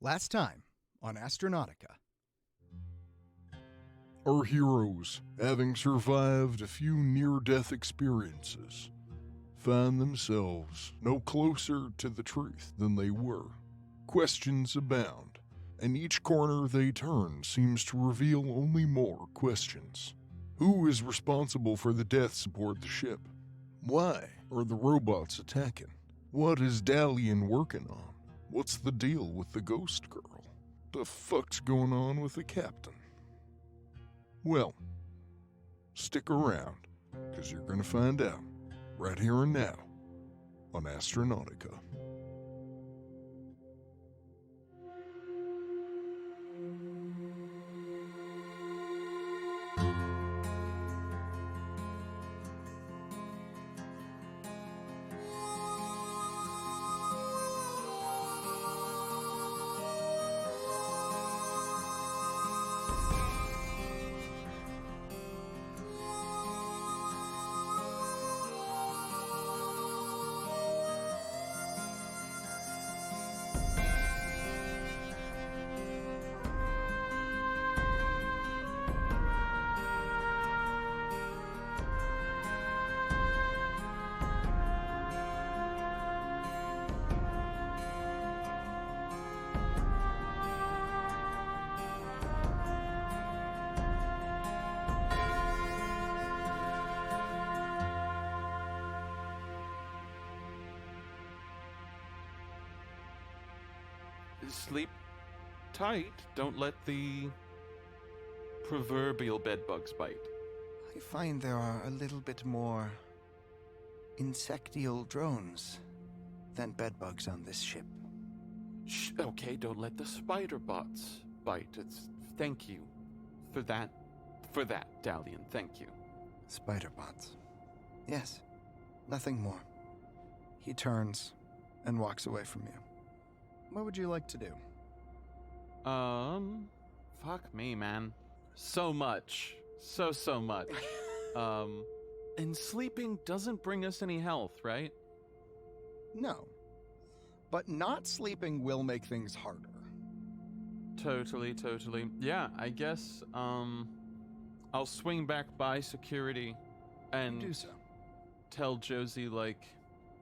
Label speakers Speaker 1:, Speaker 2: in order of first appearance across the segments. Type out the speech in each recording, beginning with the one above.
Speaker 1: Last time on Astronautica.
Speaker 2: Our heroes, having survived a few near-death experiences, find themselves no closer to the truth than they were. Questions abound, and each corner they turn seems to reveal only more questions. Who is responsible for the deaths aboard the ship? Why are the robots attacking? What is Dalian working on? What's the deal with the ghost girl? The fuck's going on with the captain? Well, stick around, because you're going to find out right here and now on Astronautica.
Speaker 3: Sleep tight. Don't let the proverbial bedbugs bite.
Speaker 1: I find there are a little bit more insectial drones than bedbugs on this ship.
Speaker 3: Shh, okay, don't let the spider bots bite. Thank you for that, Dalian. Thank you.
Speaker 1: Spider bots. Yes, nothing more. He turns and walks away from you. What would you like to do?
Speaker 3: Fuck me, man. So much. So much. And sleeping doesn't bring us any health, right?
Speaker 1: No. But not sleeping will make things harder.
Speaker 3: Totally. Yeah, I guess, I'll swing back by security and
Speaker 1: Do so.
Speaker 3: tell Josie, like,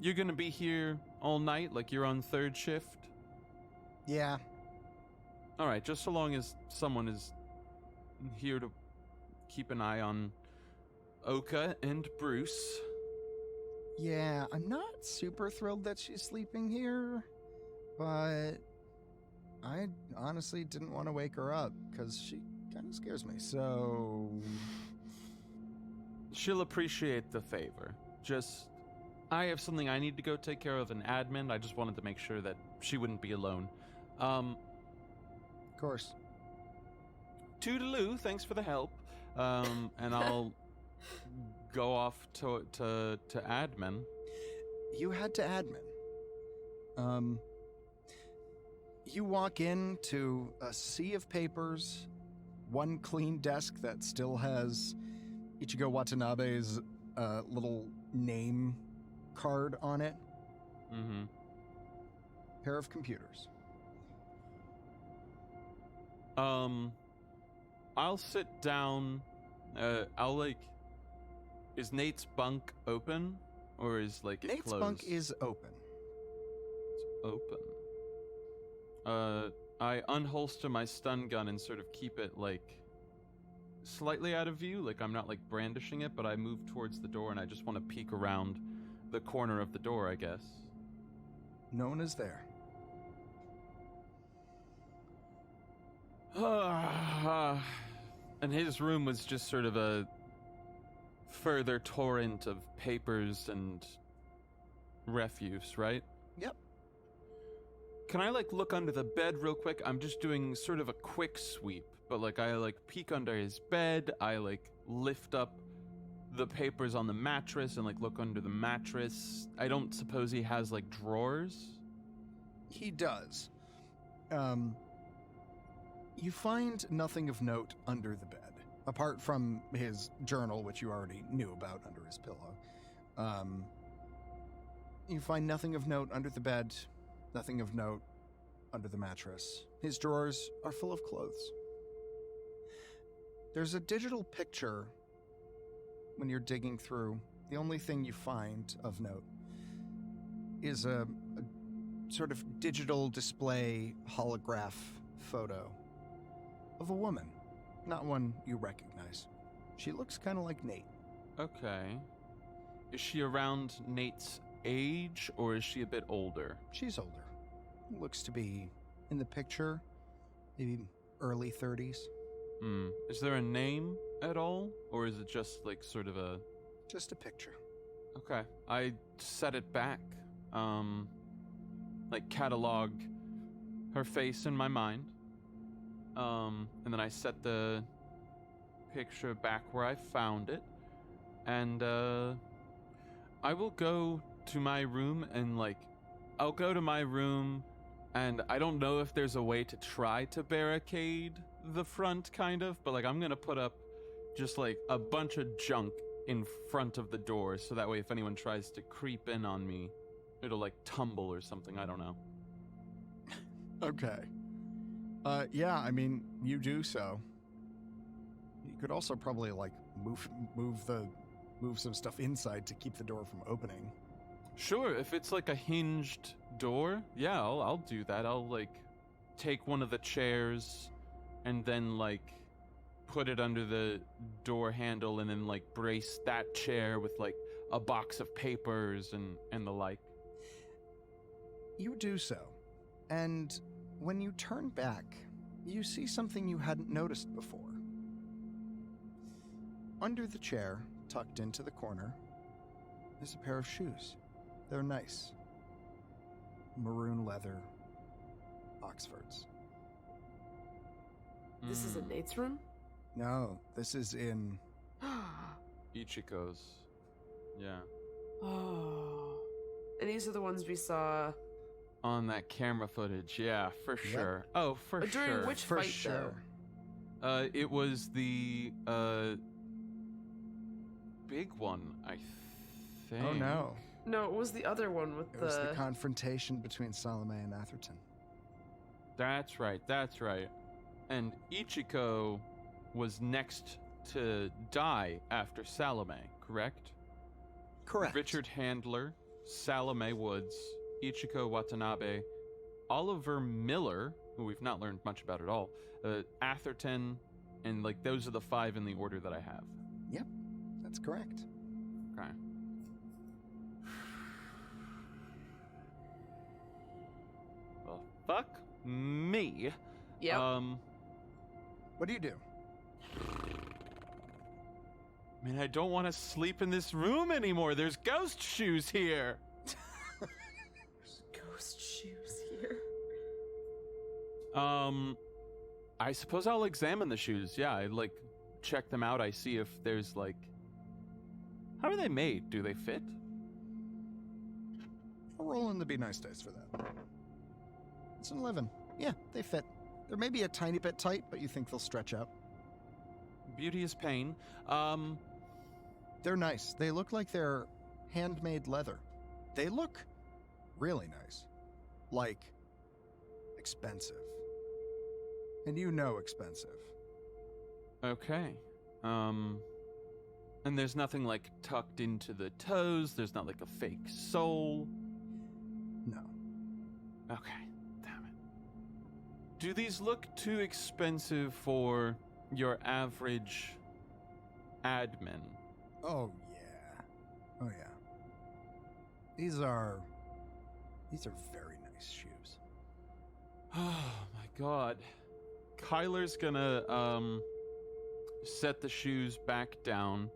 Speaker 3: you're gonna be here all night, like you're on third shift?
Speaker 1: Yeah.
Speaker 3: All right, just so long as someone is here to keep an eye on Oka and Bruce.
Speaker 1: Yeah, I'm not super thrilled that she's sleeping here, but I honestly didn't want to wake her up because she kind of scares me, so...
Speaker 3: She'll appreciate the favor. Just, I have something I need to go take care of in admin. I just wanted to make sure that she wouldn't be alone.
Speaker 1: Of course.
Speaker 3: Toodaloo, thanks for the help. And I'll go off to admin.
Speaker 1: You head to admin. You walk into a sea of papers, one clean desk that still has Ichigo Watanabe's little name card on it.
Speaker 3: Mm-hmm.
Speaker 1: Pair of computers.
Speaker 3: I'll sit down. Is Nate's bunk open? Or is, it
Speaker 1: Nate's
Speaker 3: closed?
Speaker 1: bunk is open.
Speaker 3: It's open. I unholster my stun gun and sort of keep it, slightly out of view. I'm not, brandishing it, but I move towards the door and I just want to peek around the corner of the door, I guess.
Speaker 1: No one is there.
Speaker 3: And his room was just sort of a further torrent of papers and refuse, right?
Speaker 1: Yep.
Speaker 3: Can I, look under the bed real quick? I'm just doing sort of a quick sweep, but, I, peek under his bed, I, lift up the papers on the mattress and, look under the mattress. I don't suppose he has, drawers?
Speaker 1: He does. You find nothing of note under the bed, apart from his journal, which you already knew about under his pillow. You find nothing of note under the bed, nothing of note under the mattress. His drawers are full of clothes. There's a digital picture when you're digging through. The only thing you find of note is a sort of digital display holograph photo of a woman. Not one you recognize. She looks kind of like Nate.
Speaker 3: Okay. Is she around Nate's age, or is she a bit older?
Speaker 1: She's older. Looks to be, in the picture, maybe early 30s.
Speaker 3: Is there a name at all, or is it just like sort of a...
Speaker 1: Just a picture.
Speaker 3: Okay. I set it back. Like cataloged her face in my mind. And then I set the picture back where I found it. And, I will go to my room and, like, I'll go to my room, and I don't know if there's a way to try to barricade the front, kind of, but, like, I'm gonna put up just, like, a bunch of junk in front of the door, so that way if anyone tries to creep in on me, it'll, like, tumble or something, I don't know.
Speaker 1: Okay. Yeah, I mean, you do so. You could also probably, like, move some stuff inside to keep the door from opening.
Speaker 3: Sure, if it's like a hinged door, yeah, I'll do that. I'll like take one of the chairs and then like put it under the door handle and then like brace that chair with like a box of papers and the like.
Speaker 1: You do so. And when you turn back, you see something you hadn't noticed before. Under the chair, tucked into the corner, is a pair of shoes. They're nice. Maroon leather Oxfords.
Speaker 4: This is in Nate's room?
Speaker 1: No, this is in...
Speaker 3: Ichiko's. Yeah.
Speaker 4: Oh. And these are the ones we saw...
Speaker 3: On that camera footage, yeah, for sure. Oh, for sure.
Speaker 4: During which
Speaker 1: For
Speaker 4: fight,
Speaker 1: sure.
Speaker 4: though?
Speaker 3: It was the, big one, I think.
Speaker 1: Oh, no.
Speaker 4: No, it was the other one with
Speaker 1: It was the confrontation between Salome and Atherton.
Speaker 3: That's right. And Ichiko was next to die after Salome, correct?
Speaker 1: Correct.
Speaker 3: Richard Handler, Salome Woods, Ichiko Watanabe, Oliver Miller, who we've not learned much about at all, Atherton, and like those are the 5 in the order that I have.
Speaker 1: Yep, that's correct.
Speaker 3: Okay. Well, fuck me.
Speaker 4: Yep.
Speaker 1: What do you do?
Speaker 3: Man, I don't want to sleep in this room anymore. There's ghost shoes here.
Speaker 4: Ghost shoes here.
Speaker 3: I suppose I'll examine the shoes. Yeah, I like check them out. I see if there's like, how are they made? Do they fit?
Speaker 1: I'll roll in the Be Nice dice for that. It's an 11. Yeah, they fit. They're maybe a tiny bit tight, but you think they'll stretch out.
Speaker 3: Beauty is pain.
Speaker 1: They're nice. They look like they're handmade leather. They look really nice. Like, expensive. And you know expensive.
Speaker 3: Okay. And there's nothing like tucked into the toes. There's not like a fake sole.
Speaker 1: No.
Speaker 3: Okay, damn it. Do these look too expensive for your average admin?
Speaker 1: Oh, yeah. Oh, yeah. These are very nice shoes.
Speaker 3: Oh my god. Kyler's gonna set the shoes back down.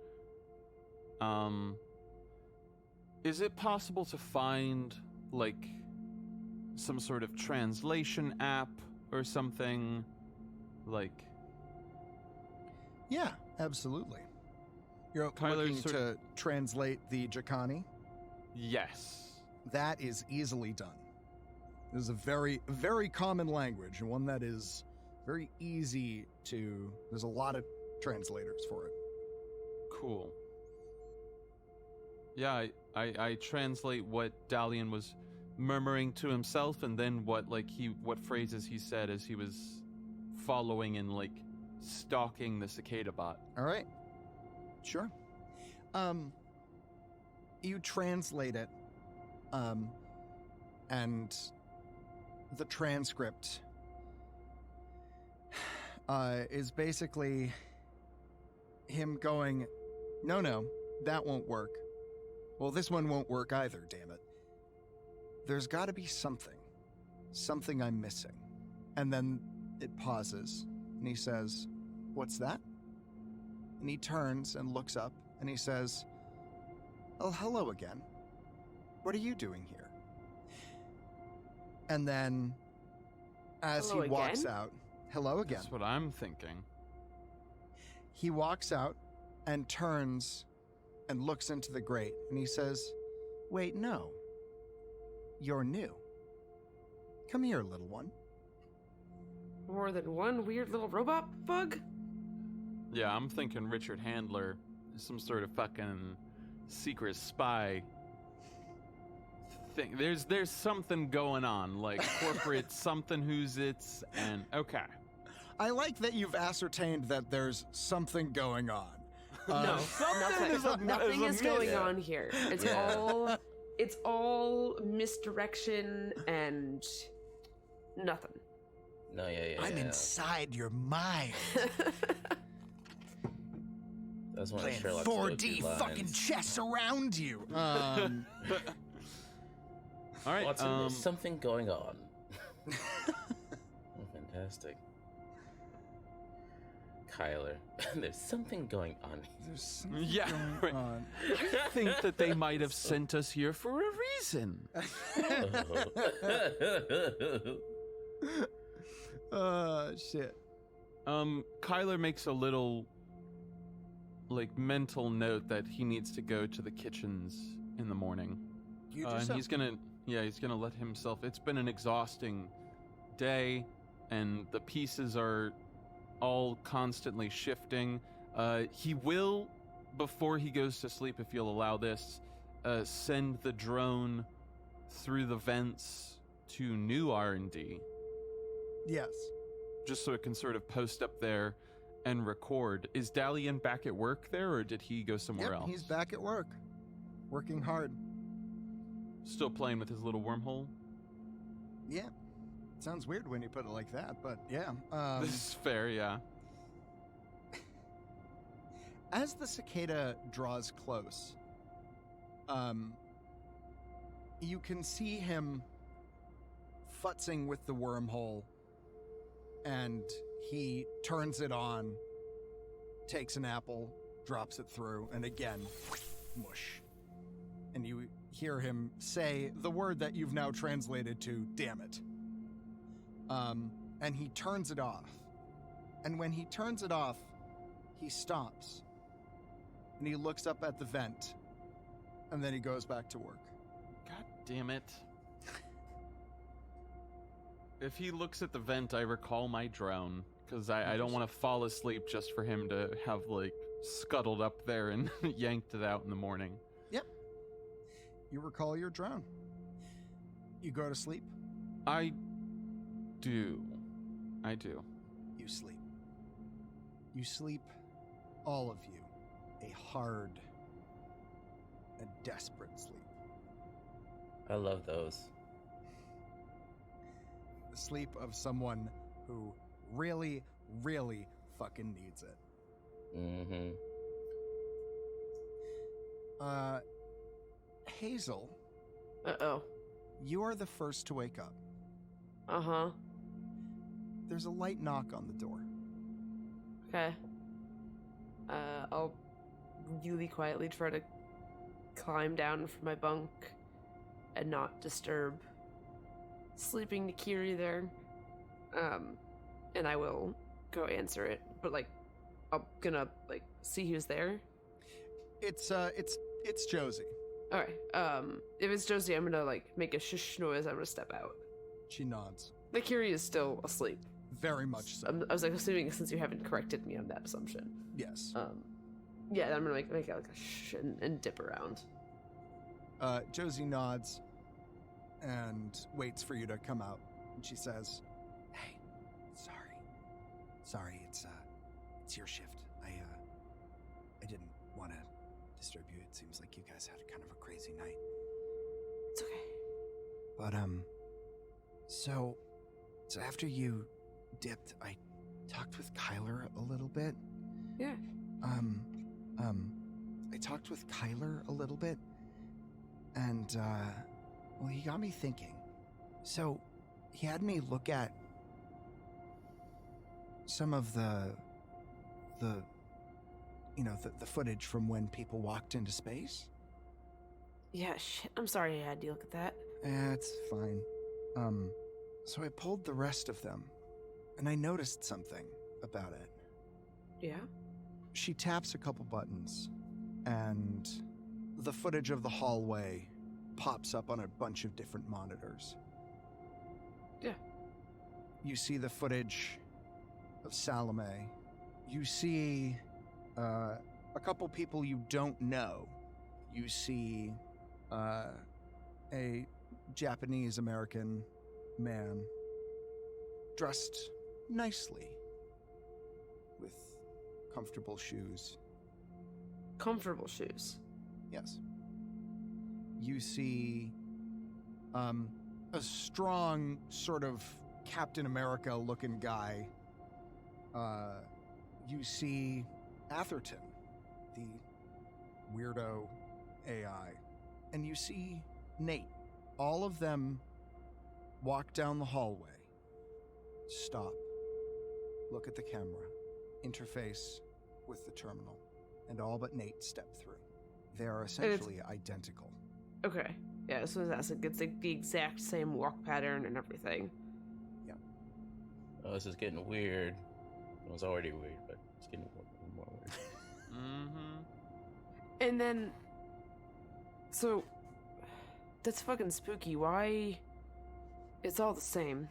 Speaker 3: Is it possible to find like some sort of translation app or something? Like,
Speaker 1: Yeah, absolutely. You're
Speaker 3: Kyler's
Speaker 1: looking to translate the Jacani?
Speaker 3: yes.
Speaker 1: That is easily done. This is a very, very common language, and one that is very easy to... There's a lot of translators for it.
Speaker 3: Cool. Yeah, I translate what Dalian was murmuring to himself, and then what phrases he said as he was following and like stalking the cicada bot.
Speaker 1: All right. Sure. You translate it, and the transcript is basically him going, no, that won't work. Well, this one won't work either, damn it. There's got to be something I'm missing. And then it pauses, and he says, what's that? And he turns and looks up, and he says, oh, hello again. What are you doing here? And then, as
Speaker 4: Hello
Speaker 1: he walks
Speaker 4: again?
Speaker 1: out, hello again.
Speaker 3: That's what I'm thinking.
Speaker 1: He walks out and turns and looks into the grate, and he says, wait, no. You're new. Come here, little one.
Speaker 4: More than one weird little robot bug?
Speaker 3: Yeah, I'm thinking Richard Handler, some sort of fucking secret spy thing. There's something going on, like corporate something who's it's, and okay.
Speaker 1: I like that you've ascertained that there's something going on.
Speaker 4: No, nothing is going
Speaker 5: myth.
Speaker 4: on here. It's all misdirection and nothing.
Speaker 5: No, yeah.
Speaker 1: I'm inside your mind.
Speaker 5: That's one of
Speaker 1: Playing
Speaker 5: Sherlock's
Speaker 1: 4D
Speaker 5: go-to
Speaker 1: fucking
Speaker 5: lines.
Speaker 1: chess around you.
Speaker 3: All right.
Speaker 5: Watson, there's something going on. Oh, fantastic. Kyler, there's something going on.
Speaker 1: There's something
Speaker 3: Yeah,
Speaker 1: going
Speaker 3: right.
Speaker 1: on.
Speaker 3: I think that they might have sent us here for a reason.
Speaker 1: Shit.
Speaker 3: Kyler makes a little, like, mental note that he needs to go to the kitchens in the morning.
Speaker 1: You do
Speaker 3: And
Speaker 1: so.
Speaker 3: he's gonna let himself. It's been an exhausting day, and the pieces are all constantly shifting. He will, before he goes to sleep, if you'll allow this, send the drone through the vents to new R&D,
Speaker 1: Yes.
Speaker 3: just so it can sort of post up there and record. Is Dalian back at work there, or did he go somewhere
Speaker 1: Yep,
Speaker 3: else?
Speaker 1: he's back at work. Working hard.
Speaker 3: Still playing with his little wormhole?
Speaker 1: Yeah. Sounds weird when you put it like that, but yeah.
Speaker 3: This is fair, yeah.
Speaker 1: As the cicada draws close, you can see him futzing with the wormhole, and he turns it on, takes an apple, drops it through, and again, mush. And you hear him say the word that you've now translated to, damn it. And he turns it off. And when he turns it off, he stops. And he looks up at the vent. And then he goes back to work.
Speaker 3: God damn it. If he looks at the vent, I recall my drone, because I don't want to fall asleep just for him to have, like, scuttled up there and yanked it out in the morning.
Speaker 1: Yep. You recall your drone. You go to sleep.
Speaker 3: I do.
Speaker 1: You sleep. You sleep, all of you, a hard, a desperate sleep.
Speaker 5: I love those.
Speaker 1: The sleep of someone who really, really fucking needs it.
Speaker 5: Mm-hmm.
Speaker 1: Hazel,
Speaker 4: Uh-oh.
Speaker 1: you are the first to wake up.
Speaker 4: Uh-huh.
Speaker 1: There's a light knock on the door.
Speaker 4: Okay. I'll really quietly try to climb down from my bunk and not disturb sleeping Nikiri there. And I will go answer it, but like, I'm gonna like see who's there.
Speaker 1: It's Josie.
Speaker 4: All right. If it's Josie, I'm gonna like make a shush noise. I'm gonna step out.
Speaker 1: She nods.
Speaker 4: Nikiri is still asleep.
Speaker 1: Very much so.
Speaker 4: I was like assuming since you haven't corrected me on that assumption.
Speaker 1: Yes.
Speaker 4: Yeah, I'm gonna make it like a shh and dip around.
Speaker 1: Josie nods. and waits for you to come out. And she says, "Hey, sorry, it's your shift. I didn't want to disturb you. It seems like you guys had kind of a crazy night.
Speaker 4: It's okay.
Speaker 1: But so after you dipped, I talked with Kyler a little bit.
Speaker 4: Yeah.
Speaker 1: I talked with Kyler a little bit, and well, he got me thinking. So he had me look at some of the footage from when people walked into space.
Speaker 4: Yeah, shit. I'm sorry I had to look at that.
Speaker 1: It's fine. So I pulled the rest of them, and I noticed something about it.
Speaker 4: Yeah?
Speaker 1: She taps a couple buttons, and the footage of the hallway pops up on a bunch of different monitors.
Speaker 4: Yeah.
Speaker 1: You see the footage of Salome. You see a couple people you don't know. You see a Japanese-American man dressed nicely with comfortable shoes.
Speaker 4: Comfortable shoes.
Speaker 1: Yes. You see a strong sort of Captain America-looking guy. You see Atherton, the weirdo AI. And you see Nate. All of them walk down the hallway, stop, look at the camera, interface with the terminal, and all but Nate step through. They are essentially identical.
Speaker 4: Okay. Yeah, so that's it's like the exact same walk pattern and everything.
Speaker 1: Yeah.
Speaker 5: Oh, this is getting weird. It was already weird, but it's getting more weird.
Speaker 3: Mm-hmm.
Speaker 4: And then, so, that's fucking spooky. Why? It's all the same.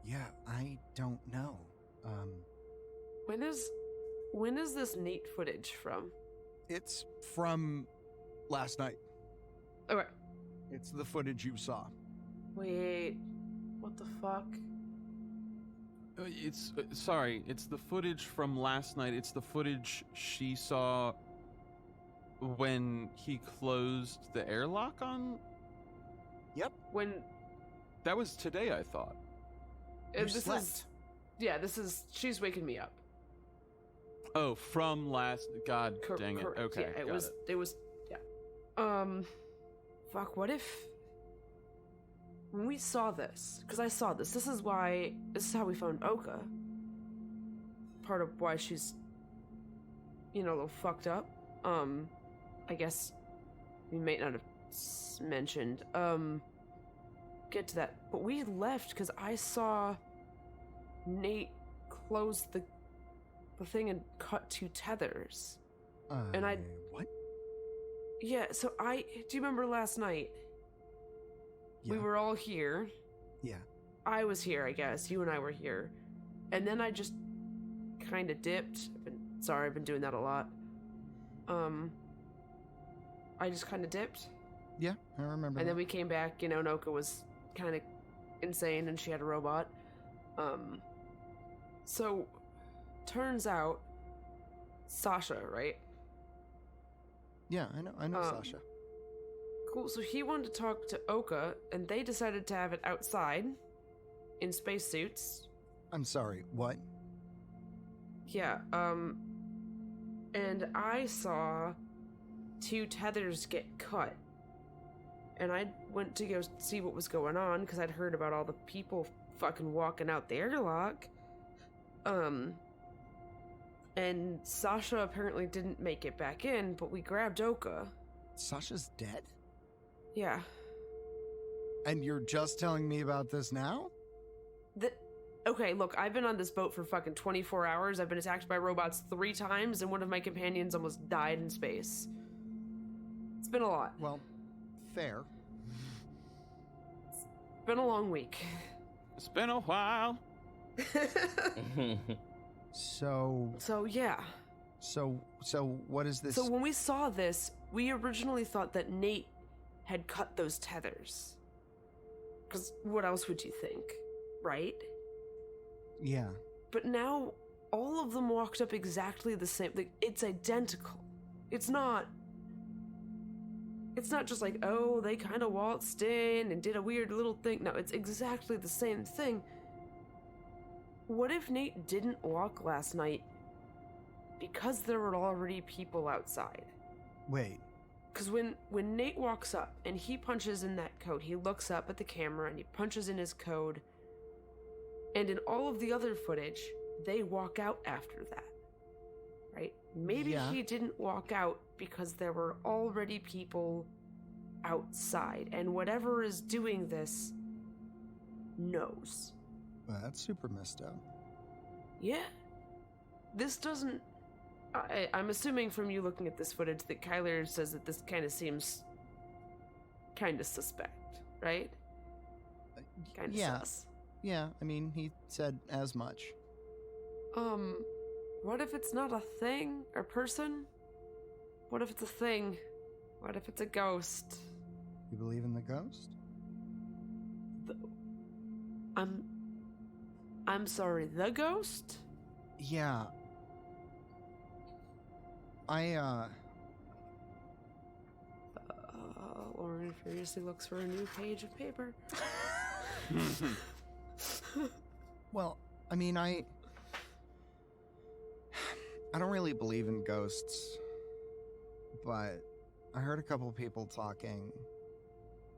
Speaker 1: Yeah, I don't know.
Speaker 4: When is this Nate footage from?
Speaker 1: It's from last night.
Speaker 4: Okay.
Speaker 1: It's the footage you saw.
Speaker 4: Wait, what the fuck?
Speaker 3: It's sorry. It's the footage from last night. It's the footage she saw when he closed the airlock on.
Speaker 1: Yep.
Speaker 4: When
Speaker 3: That was today, I thought.
Speaker 1: You
Speaker 4: this
Speaker 1: slept.
Speaker 4: is, yeah, this is. She's waking me up.
Speaker 3: Oh, from last. God dang it.
Speaker 4: Correct.
Speaker 3: Okay.
Speaker 4: Yeah,
Speaker 3: got
Speaker 4: it was. Yeah. Fuck. What if? When we saw this, because I saw this. This is how we found Oka. Part of why she's, a little fucked up. I guess we might not have mentioned. Get to that. But we left because I saw Nate close the thing and cut 2 tethers. And
Speaker 1: What?
Speaker 4: Yeah, so do you remember last night?
Speaker 1: Yeah.
Speaker 4: We were all here.
Speaker 1: Yeah.
Speaker 4: I was here, I guess. You and I were here. And then I just kind of dipped. I've been doing that a lot. I just kind of dipped.
Speaker 1: Yeah, I remember.
Speaker 4: And then we came back, Noka was kind of insane and she had a robot. So, turns out, Sasha, right?
Speaker 1: Yeah, I know Sasha.
Speaker 4: Cool, so he wanted to talk to Oka, and they decided to have it outside, in spacesuits.
Speaker 1: I'm sorry, what?
Speaker 4: Yeah, and I saw 2 tethers get cut. And I went to go see what was going on, because I'd heard about all the people fucking walking out the airlock. And Sasha apparently didn't make it back in, but we grabbed Oka.
Speaker 1: Sasha's dead?
Speaker 4: Yeah.
Speaker 1: And you're just telling me about this now?
Speaker 4: Okay, look, I've been on this boat for fucking 24 hours. I've been attacked by robots 3 times, and one of my companions almost died in space. It's been a lot.
Speaker 1: Well, fair.
Speaker 4: It's been a long week.
Speaker 3: It's been a while.
Speaker 1: So
Speaker 4: Yeah.
Speaker 1: So what is this?
Speaker 4: So when we saw this, we originally thought that Nate had cut those tethers. Because what else would you think, right?
Speaker 1: Yeah.
Speaker 4: But now, all of them walked up exactly the same. Like, it's identical. It's not just like, oh, they kind of waltzed in and did a weird little thing. No, it's exactly the same thing. What if Nate didn't walk last night because there were already people outside?
Speaker 1: Wait.
Speaker 4: Because when Nate walks up and he punches in that code, he looks up at the camera and he punches in his code. And in all of the other footage, they walk out after that. Right? Maybe
Speaker 1: Yeah.
Speaker 4: he didn't walk out because there were already people outside. And whatever is doing this knows.
Speaker 1: Well, that's super messed up.
Speaker 4: Yeah. This doesn't... I'm assuming from you looking at this footage that Kyler says that this kind of seems kind of suspect, right? Kind of
Speaker 1: Yeah.
Speaker 4: sus.
Speaker 1: Yeah, I mean, he said as much.
Speaker 4: What if it's not a thing or person? What if it's a thing? What if it's a ghost?
Speaker 1: You believe in the ghost?
Speaker 4: I'm sorry, the ghost?
Speaker 1: Yeah.
Speaker 4: Lauren furiously looks for a new page of paper.
Speaker 1: Well, I mean, I don't really believe in ghosts, but I heard a couple people talking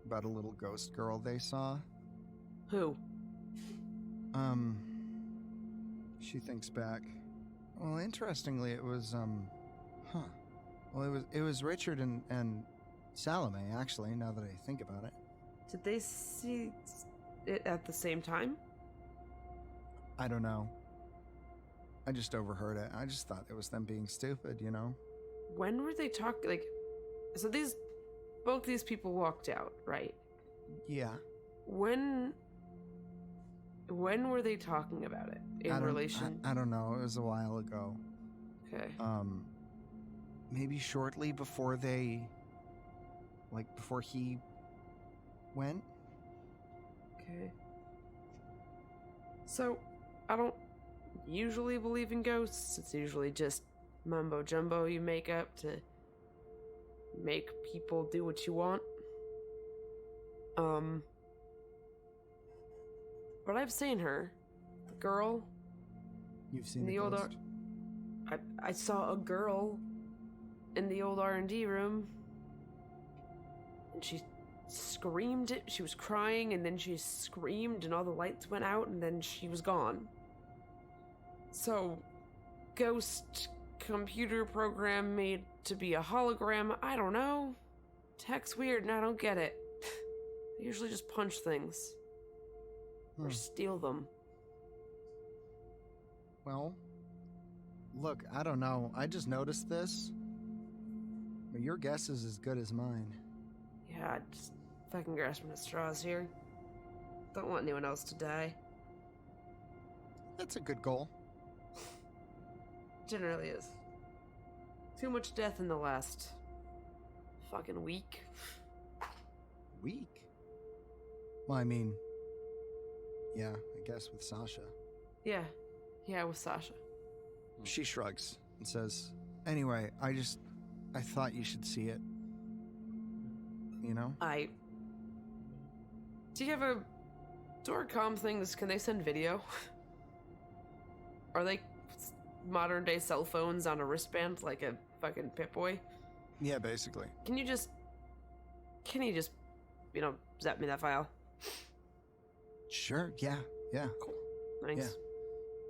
Speaker 1: about a little ghost girl they saw.
Speaker 4: Who?
Speaker 1: She thinks back. Well, interestingly, it was, Well, it was Richard and Salome, actually, now that I think about it.
Speaker 4: Did they see it at the same time?
Speaker 1: I don't know. I just overheard it. I just thought it was them being stupid, you know?
Speaker 4: When were they talking? Like, so both these people walked out, right?
Speaker 1: Yeah.
Speaker 4: When were they talking about it in relation?
Speaker 1: I don't know. It was a while ago.
Speaker 4: Okay.
Speaker 1: Maybe shortly before before he went.
Speaker 4: Okay. So, I don't usually believe in ghosts. It's usually just mumbo jumbo you make up to make people do what you want. But I've seen her. The girl.
Speaker 1: You've seen
Speaker 4: The
Speaker 1: the
Speaker 4: old
Speaker 1: ghost?
Speaker 4: I saw a girl in the old R&D room. And she screamed it. She was crying, and then she screamed, and all the lights went out, and then she was gone. So, ghost computer program made to be a hologram, I don't know. Tech's weird, and I don't get it. I usually just punch things. Or steal them.
Speaker 1: Well, look, I don't know. I just noticed this. But your guess is as good as mine.
Speaker 4: Yeah, just fucking grasping at straws here. Don't want anyone else to die.
Speaker 1: That's a good goal.
Speaker 4: Generally is. Too much death in the last fucking week.
Speaker 1: Weak? Well, I mean, yeah, I guess with Sasha.
Speaker 4: Yeah, with Sasha.
Speaker 1: She shrugs and says, anyway, I thought you should see it. You know?
Speaker 4: Do you have a Dorcom things? Can they send video? Are they modern day cell phones on a wristband like a fucking Pip-Boy?
Speaker 1: Yeah, basically.
Speaker 4: Can you just, zap me that file?
Speaker 1: Sure, yeah.
Speaker 4: Cool. Thanks.
Speaker 1: Yeah.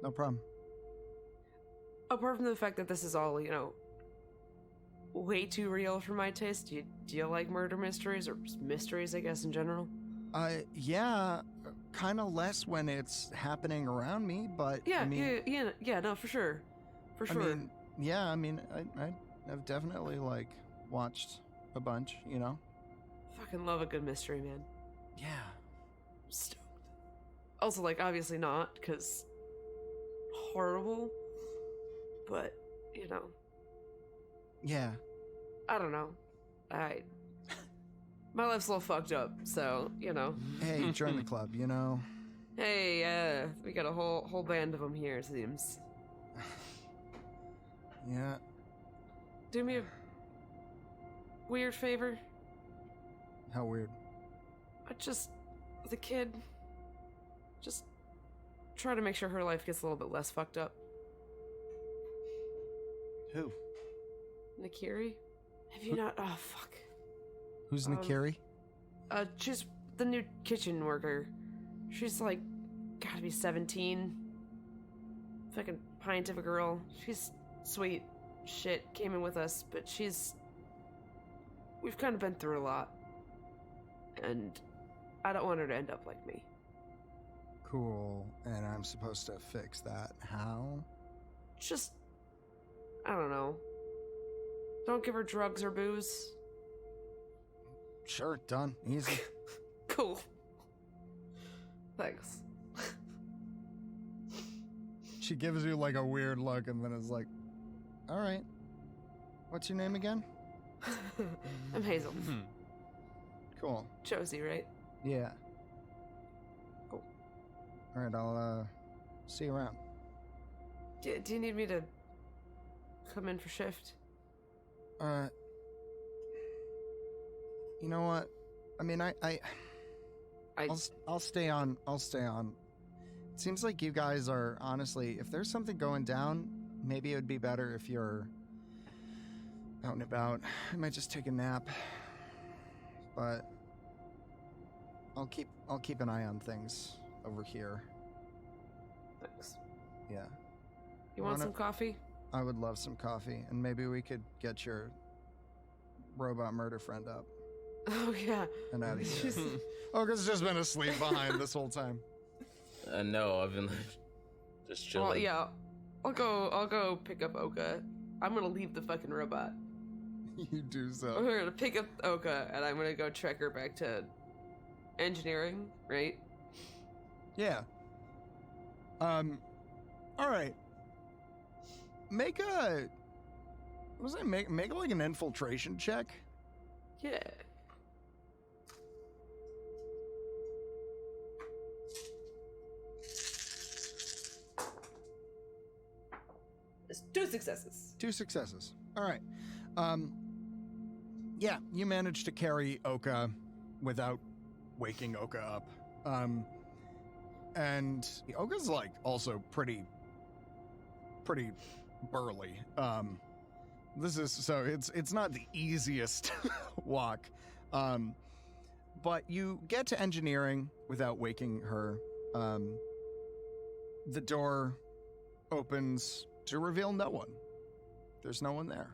Speaker 1: No problem.
Speaker 4: Apart from the fact that this is all, way too real for my taste, do you like murder mysteries, or just mysteries, I guess, in general?
Speaker 1: Yeah, kind of less when it's happening around me, but
Speaker 4: Yeah,
Speaker 1: I mean,
Speaker 4: no, for sure. For sure.
Speaker 1: I mean, I've definitely, watched a bunch, you know?
Speaker 4: Fucking love a good mystery, man.
Speaker 1: Yeah.
Speaker 4: Stoked. Also, obviously not, because horrible, but,
Speaker 1: Yeah.
Speaker 4: I don't know. My life's a little fucked up, so, you know.
Speaker 1: Hey, join the club, you know?
Speaker 4: Hey, we got a whole band of them here, it seems.
Speaker 1: Yeah.
Speaker 4: Do me a weird favor.
Speaker 1: How weird.
Speaker 4: The kid, just try to make sure her life gets a little bit less fucked up.
Speaker 1: Who?
Speaker 4: Nakiri? Have you not? Oh, fuck.
Speaker 1: Who's Nakiri?
Speaker 4: She's the new kitchen worker. She's like, gotta be 17. Fucking pint of a girl. She's sweet. Shit, came in with us, but we've kind of been through a lot. And I don't want her to end up like me.
Speaker 1: Cool. And I'm supposed to fix that. How?
Speaker 4: Just, I don't know. Don't give her drugs or booze.
Speaker 1: Sure, done. Easy.
Speaker 4: Cool. Thanks.
Speaker 1: She gives you like a weird look and then is like, all right. What's your name again?
Speaker 4: I'm Hazel.
Speaker 1: Cool.
Speaker 4: Josie, right?
Speaker 1: Yeah.
Speaker 4: Cool.
Speaker 1: All right, I'll see you around.
Speaker 4: Do you need me to come in for shift?
Speaker 1: You know what? I mean, I'll stay on. I'll stay on. It seems like you guys are, honestly, if there's something going down, maybe it would be better if you're out and about. I might just take a nap. But I'll keep an eye on things over here.
Speaker 4: Thanks.
Speaker 1: Yeah.
Speaker 4: You want some coffee?
Speaker 1: I would love some coffee, and maybe we could get your robot murder friend up
Speaker 4: Oh yeah.
Speaker 1: and out of here. Oh, because just been asleep behind this whole time.
Speaker 5: No, I've been just chilling.
Speaker 4: Well, yeah. I'll go pick up Oka. I'm gonna leave the fucking robot.
Speaker 1: You do so.
Speaker 4: I'm gonna pick up Oka and I'm gonna go trek her back to engineering, right?
Speaker 1: Yeah. All right. Make like an infiltration check.
Speaker 4: Yeah. It's 2 successes.
Speaker 1: 2 successes. All right. Yeah, you managed to carry Oka without waking Oka up. And Oka's like also pretty burly. This is so it's not the easiest walk. But you get to engineering without waking her. The door opens to reveal no one. There's no one there.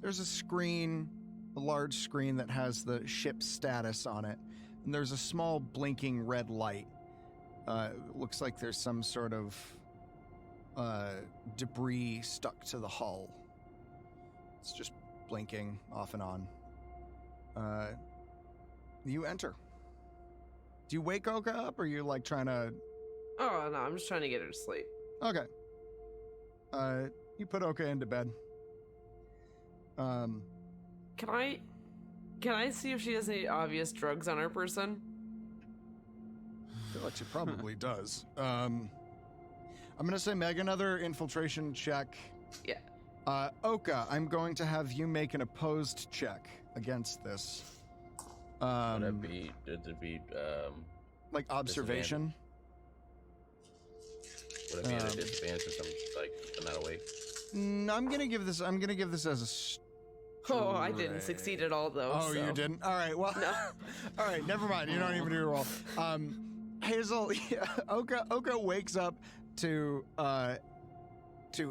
Speaker 1: There's a screen, a large screen that has the ship's status on it, and there's a small blinking red light. Looks like there's some sort of debris stuck to the hull. It's just blinking off and on. You enter. Do you wake Oka up, or are you like trying to...
Speaker 4: Oh no, I'm just trying to get her to sleep.
Speaker 1: Okay. You put Oka into bed.
Speaker 4: Can I see if she has any obvious drugs on her person?
Speaker 1: I feel like she probably does. I'm gonna say make another infiltration check.
Speaker 4: Yeah.
Speaker 1: Oka, I'm going to have you make an opposed check against this.
Speaker 5: Would it be
Speaker 1: like observation?
Speaker 5: Would it be at a disadvantage since I'm not awake?
Speaker 1: I'm gonna give this as a straight.
Speaker 4: Oh, I didn't succeed at all though.
Speaker 1: Oh,
Speaker 4: so.
Speaker 1: you didn't? All right, well,
Speaker 4: No.
Speaker 1: all right, never mind. You don't even do a roll. Hazel, Oka wakes up to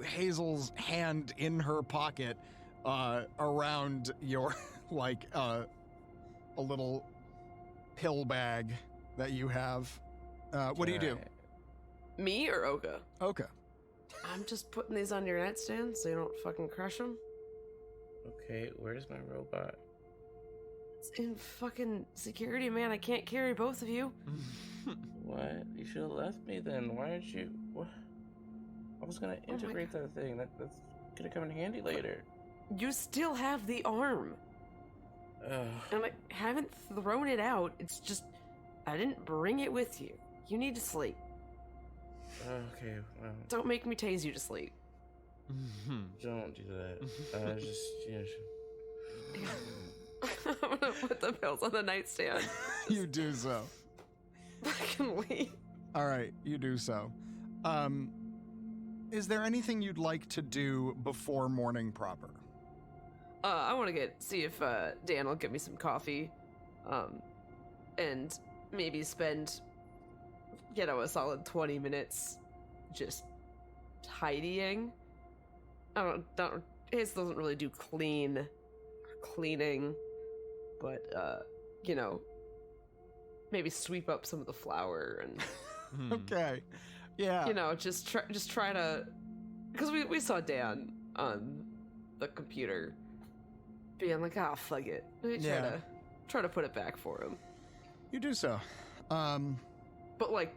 Speaker 1: Hazel's hand in her pocket, around your like a little pill bag that you have. What do you do?
Speaker 4: Me or Oka?
Speaker 1: Oka.
Speaker 4: I'm just putting these on your nightstand so you don't fucking crush them.
Speaker 5: Okay, where's my robot?
Speaker 4: It's in fucking security, man. I can't carry both of you.
Speaker 5: What? You should have left me then. Why didn't you? What? I was gonna integrate that thing. That's gonna come in handy later.
Speaker 4: You still have the arm. And I haven't thrown it out. It's just, I didn't bring it with you. You need to sleep.
Speaker 5: Okay, well,
Speaker 4: Don't make me tase you to sleep.
Speaker 5: don't do that. Just,
Speaker 4: I'm gonna put the pills on the nightstand.
Speaker 1: You do so.
Speaker 4: I can leave.
Speaker 1: All right, you do so. Is there anything you'd like to do before morning proper?
Speaker 4: I want to see if Dan will get me some coffee, and maybe spend, a solid 20 minutes just tidying. Hazel doesn't really do cleaning, but maybe sweep up some of the flour and
Speaker 1: Okay, yeah.
Speaker 4: just try to, because we saw Dan on the computer being like, fuck it. Try to put it back for him.
Speaker 1: You do so.
Speaker 4: But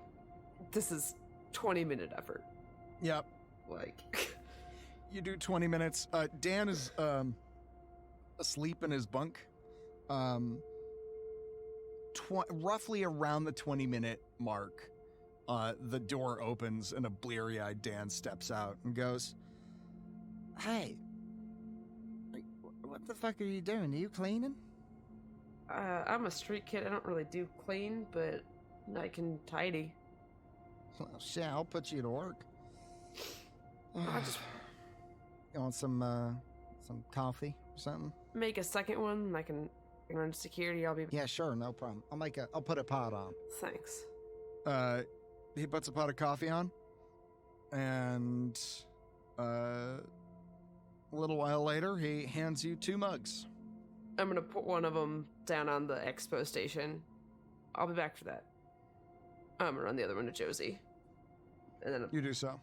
Speaker 4: this is 20-minute effort.
Speaker 1: Yep. You do 20 minutes. Dan is asleep in his bunk. Roughly around the 20-minute mark, the door opens and a bleary-eyed Dan steps out and goes, "Hey, what the fuck are you doing? Are you cleaning?"
Speaker 4: I'm a street kid. I don't really do clean, but I can tidy.
Speaker 1: Well, shit, I'll put you to work.
Speaker 4: I just
Speaker 1: You want some coffee or something?
Speaker 4: make a second one. I can run security. I'll be...
Speaker 1: Yeah, sure, no problem. I'll put a pot on.
Speaker 4: Thanks.
Speaker 1: He puts a pot of coffee on, and a little while later, he hands you 2 mugs.
Speaker 4: I'm gonna put one of them down on the expo station. I'll be back for that. I'm gonna run the other one to Josie. And then
Speaker 1: You do so.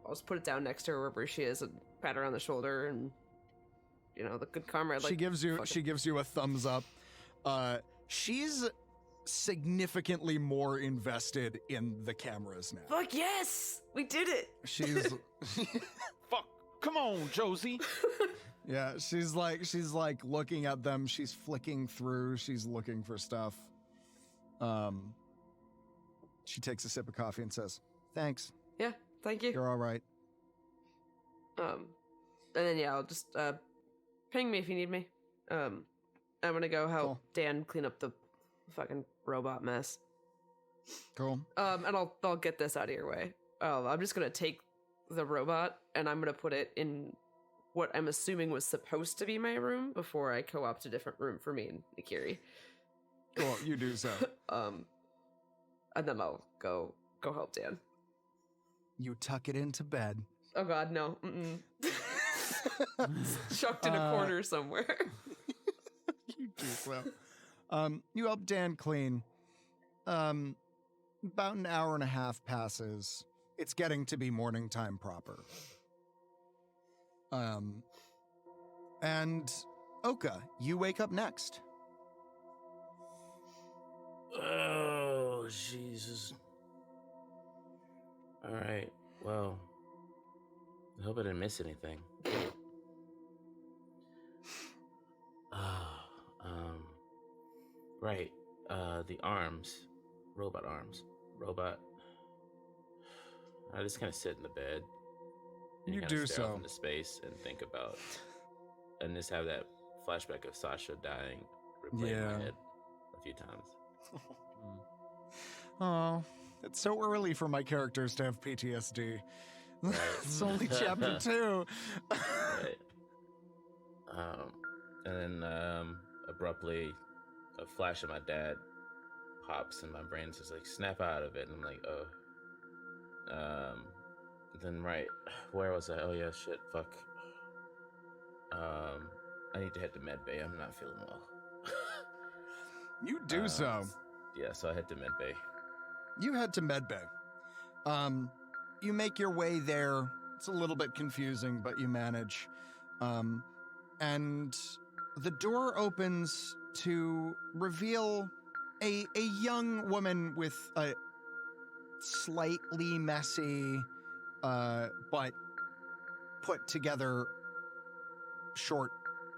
Speaker 4: I'll just put it down next to her wherever she is and pat her on the shoulder and, the good comrade.
Speaker 1: She gives you a thumbs up. She's significantly more invested in the cameras now.
Speaker 4: Fuck yes! We did it!
Speaker 1: She's
Speaker 3: Fuck. Come on, Josie.
Speaker 1: yeah, she's like looking at them, she's flicking through, she's looking for stuff. She takes a sip of coffee and says, "Thanks.
Speaker 4: Yeah, thank you.
Speaker 1: You're all right."
Speaker 4: And then I'll just ping me if you need me. I'm gonna go help
Speaker 1: Cool.
Speaker 4: Dan clean up the fucking robot mess.
Speaker 1: Cool.
Speaker 4: And I'll get this out of your way. I'm just gonna take the robot and I'm gonna put it in what I'm assuming was supposed to be my room before I co-opt a different room for me and Nikiri.
Speaker 1: Cool, you do so.
Speaker 4: And then I'll go help Dan.
Speaker 1: You tuck it into bed.
Speaker 4: Oh God, no. Mm-mm. Chucked in a corner somewhere.
Speaker 1: You do so. You help Dan clean. About an hour and a half passes. It's getting to be morning time proper. And Oka, you wake up next.
Speaker 5: Oh, Jesus. Alright, well, I hope I didn't miss anything. Right, the arms. Robot arms. I just kind of sit in the bed. And
Speaker 1: You
Speaker 5: kinda
Speaker 1: do
Speaker 5: stare off
Speaker 1: so.
Speaker 5: into space and think about, and just have that flashback of Sasha dying replay in
Speaker 1: Yeah.
Speaker 5: my head a few times.
Speaker 1: Oh, it's so early for my characters to have PTSD.
Speaker 5: Right.
Speaker 1: It's only chapter 2.
Speaker 5: Right. And then abruptly, a flash of my dad pops, and my brain's just like, snap out of it, and I'm like, oh. Then right, where was I? Oh yeah, shit, fuck. I need to head to medbay. I'm not feeling well.
Speaker 1: You do so.
Speaker 5: Yeah, so I head to medbay.
Speaker 1: You head to medbay. You make your way there. It's a little bit confusing, but you manage. And the door opens to reveal a young woman with a slightly messy, but put together short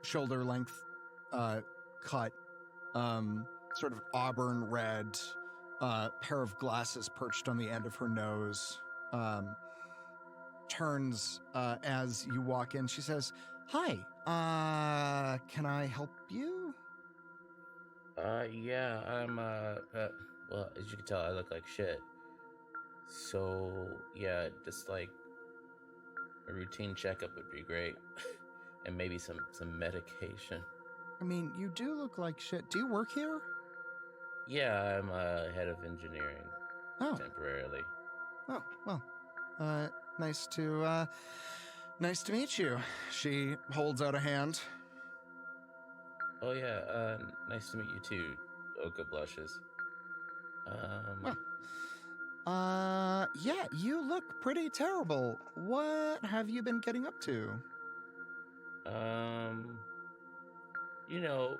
Speaker 1: shoulder length cut, sort of auburn red, pair of glasses perched on the end of her nose, turns as you walk in. She says, "Hi, can I help you?"
Speaker 5: Yeah, I'm, well, as you can tell, I look like shit. So, yeah, just like a routine checkup would be great. And maybe some medication.
Speaker 1: I mean, you do look like shit. Do you work here?
Speaker 5: Yeah, I'm, head of engineering.
Speaker 1: Oh.
Speaker 5: Temporarily.
Speaker 1: Oh, well, nice to meet you. She holds out a hand.
Speaker 5: Oh, yeah, nice to meet you too, Oka blushes.
Speaker 1: Yeah, you look pretty terrible. What have you been getting up to?
Speaker 5: You know,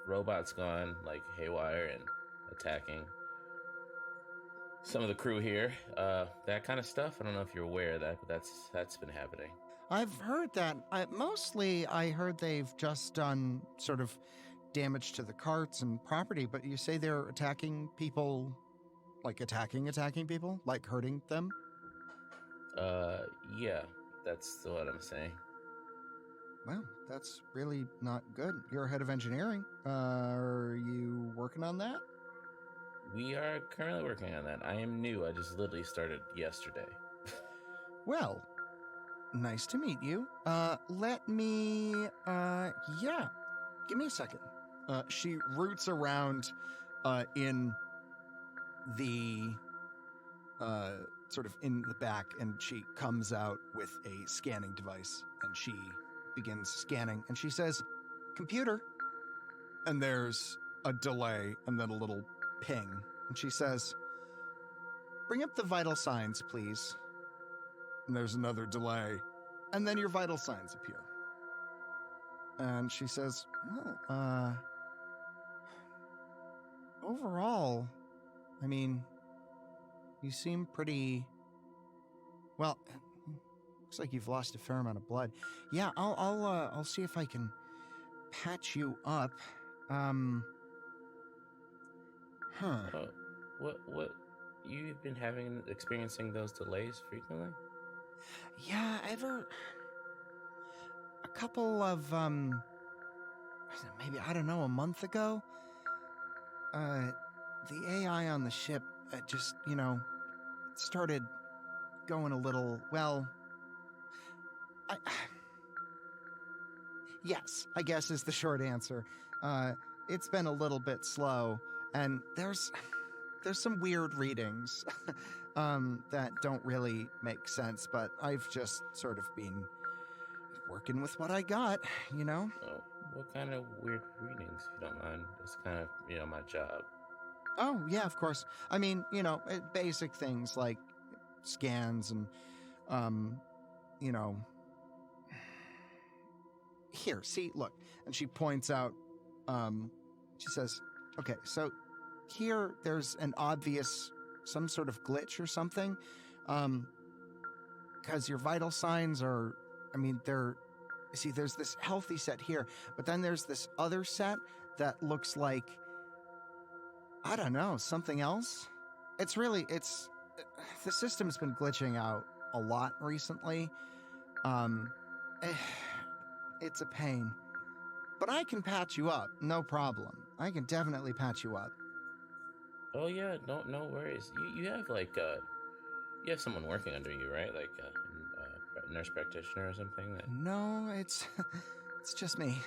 Speaker 5: robots gone, like, haywire and attacking some of the crew here. That kind of stuff. I don't know if you're aware of that, but that's been happening.
Speaker 1: I've heard that. Mostly, I heard they've just done sort of damage to the carts and property, but you say they're attacking people, like attacking people, like hurting them?
Speaker 5: Yeah, that's what I'm saying.
Speaker 1: Well, that's really not good. You're head of engineering. Are you working on that?
Speaker 5: We are currently working on that. I am new. I just literally started yesterday.
Speaker 1: Well, nice to meet you. Let me, yeah. Give me a second. She roots around, in the, sort of in the back, and she comes out with a scanning device, and she begins scanning, and she says, "Computer." And there's a delay, and then a little ping, and she says, "Bring up the vital signs, please." And there's another delay, and then your vital signs appear. And she says, "Well, overall, I mean, you seem pretty, well, looks like you've lost a fair amount of blood. Yeah, I'll see if I can patch you up.
Speaker 5: What? You've been experiencing those delays frequently?
Speaker 1: Yeah, a couple of, maybe, I don't know, a month ago, the AI on the ship just, started going a little, well, yes, I guess is the short answer. It's been a little bit slow, and there's some weird readings that don't really make sense, but I've just sort of been working with what I got,
Speaker 5: Oh, what kind of weird readings, if you don't mind? It's kind of, my job.
Speaker 1: Oh, yeah, of course. I mean, basic things like scans and, here, see, look. And she points out, she says, "Okay, so here there's an obvious, some sort of glitch or something, because your vital signs are, see, there's this healthy set here, but then there's this other set that looks like, I don't know, something else. The system's been glitching out a lot recently. It's a pain. But I can patch you up, no problem. I can definitely patch you up."
Speaker 5: Oh yeah, no worries. You have you have someone working under you, right? Like a nurse practitioner or something.
Speaker 1: No, it's just me.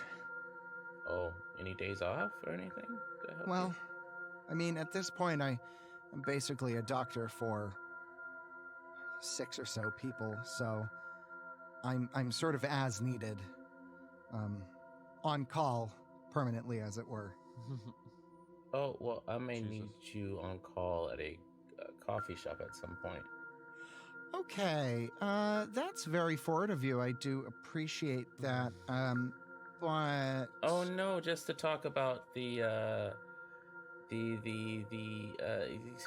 Speaker 5: Oh, any days off or anything to help
Speaker 1: Well,
Speaker 5: you?
Speaker 1: At this point, I'm basically a doctor for 6 or so people, so I'm sort of as needed, on call permanently, as it were.
Speaker 5: Oh well, I may
Speaker 3: Jesus.
Speaker 5: need you on call at a coffee shop at some point.
Speaker 1: Okay, that's very forward of you. I do appreciate that. But
Speaker 5: Oh no, just to talk about the these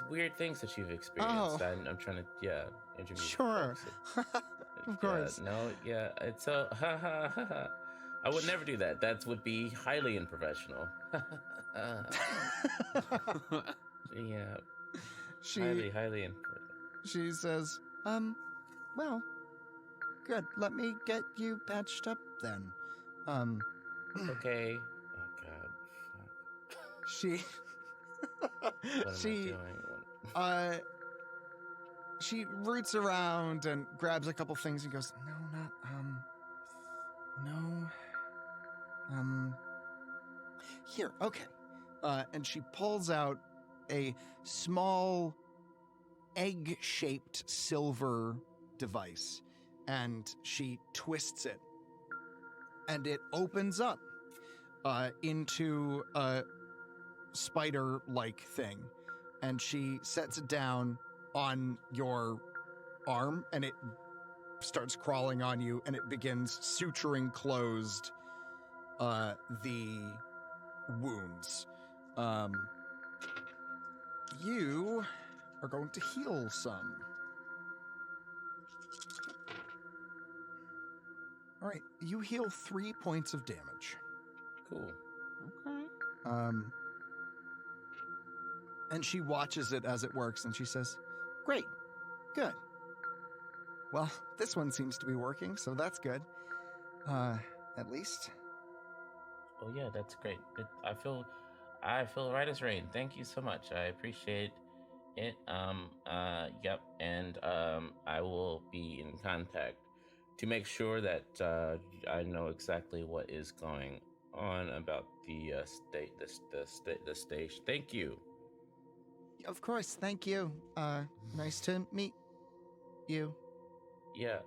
Speaker 5: weird things that you've experienced.
Speaker 1: Oh.
Speaker 5: I'm trying to interview.
Speaker 1: Sure.
Speaker 5: folks.
Speaker 1: Of course.
Speaker 5: No, yeah, it's so I would never do that. That would be highly unprofessional. Yeah, highly unprofessional.
Speaker 1: She says, well, good. Let me get you patched up then.
Speaker 5: Okay. Oh God. Fuck.
Speaker 1: She,
Speaker 5: What am I doing?
Speaker 1: she roots around and grabs a couple things and goes, here, okay. And she pulls out a small egg-shaped silver device, and she twists it, and it opens up into a spider-like thing, and she sets it down on your arm, and it starts crawling on you, and it begins suturing closed the wounds. You are going to heal some. All right, you heal 3 points of damage.
Speaker 5: Cool.
Speaker 3: Okay.
Speaker 1: And she watches it as it works, and she says, "Great, good. Well, this one seems to be working, so that's good. At least."
Speaker 5: Oh yeah, that's great. I feel right as rain. Thank you so much. I appreciate it. Yep. And I will be in contact to make sure that I know exactly what is going on about the station. Thank you.
Speaker 1: Of course, thank you. Nice to meet you.
Speaker 5: Yeah.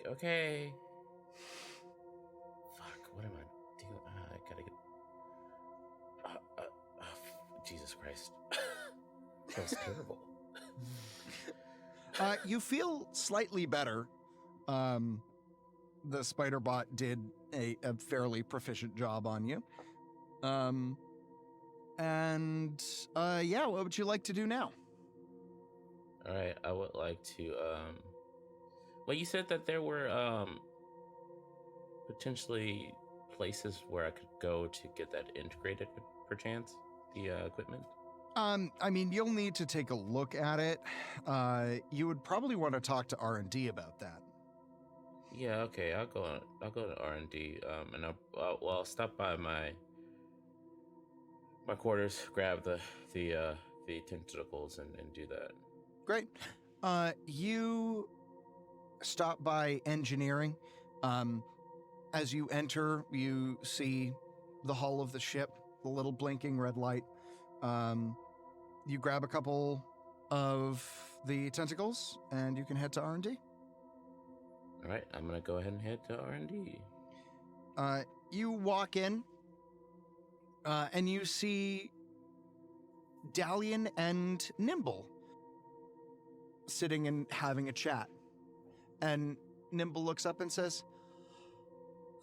Speaker 5: Okay. Fuck. What am I doing? I gotta get. Jesus Christ. That was terrible.
Speaker 1: You feel slightly better. The spider bot did a fairly proficient job on you. Yeah, what would you like to do now?
Speaker 5: All right, I would like to. Well, you said that there were potentially places where I could go to get that integrated, perchance, the equipment.
Speaker 1: I mean, you'll need to take a look at it. You would probably want to talk to R&D about that.
Speaker 5: Yeah, okay, I'll go to R&D, and I'll stop by my quarters, grab the tentacles, and do that.
Speaker 1: Great. You stop by engineering. As you enter, you see the hull of the ship, the little blinking red light. You grab a couple of the tentacles, and you can head to R&D.
Speaker 5: All right, I'm gonna go ahead and head to R&D.
Speaker 1: You walk in, and you see Dalian and Nimble sitting and having a chat. And Nimble looks up and says,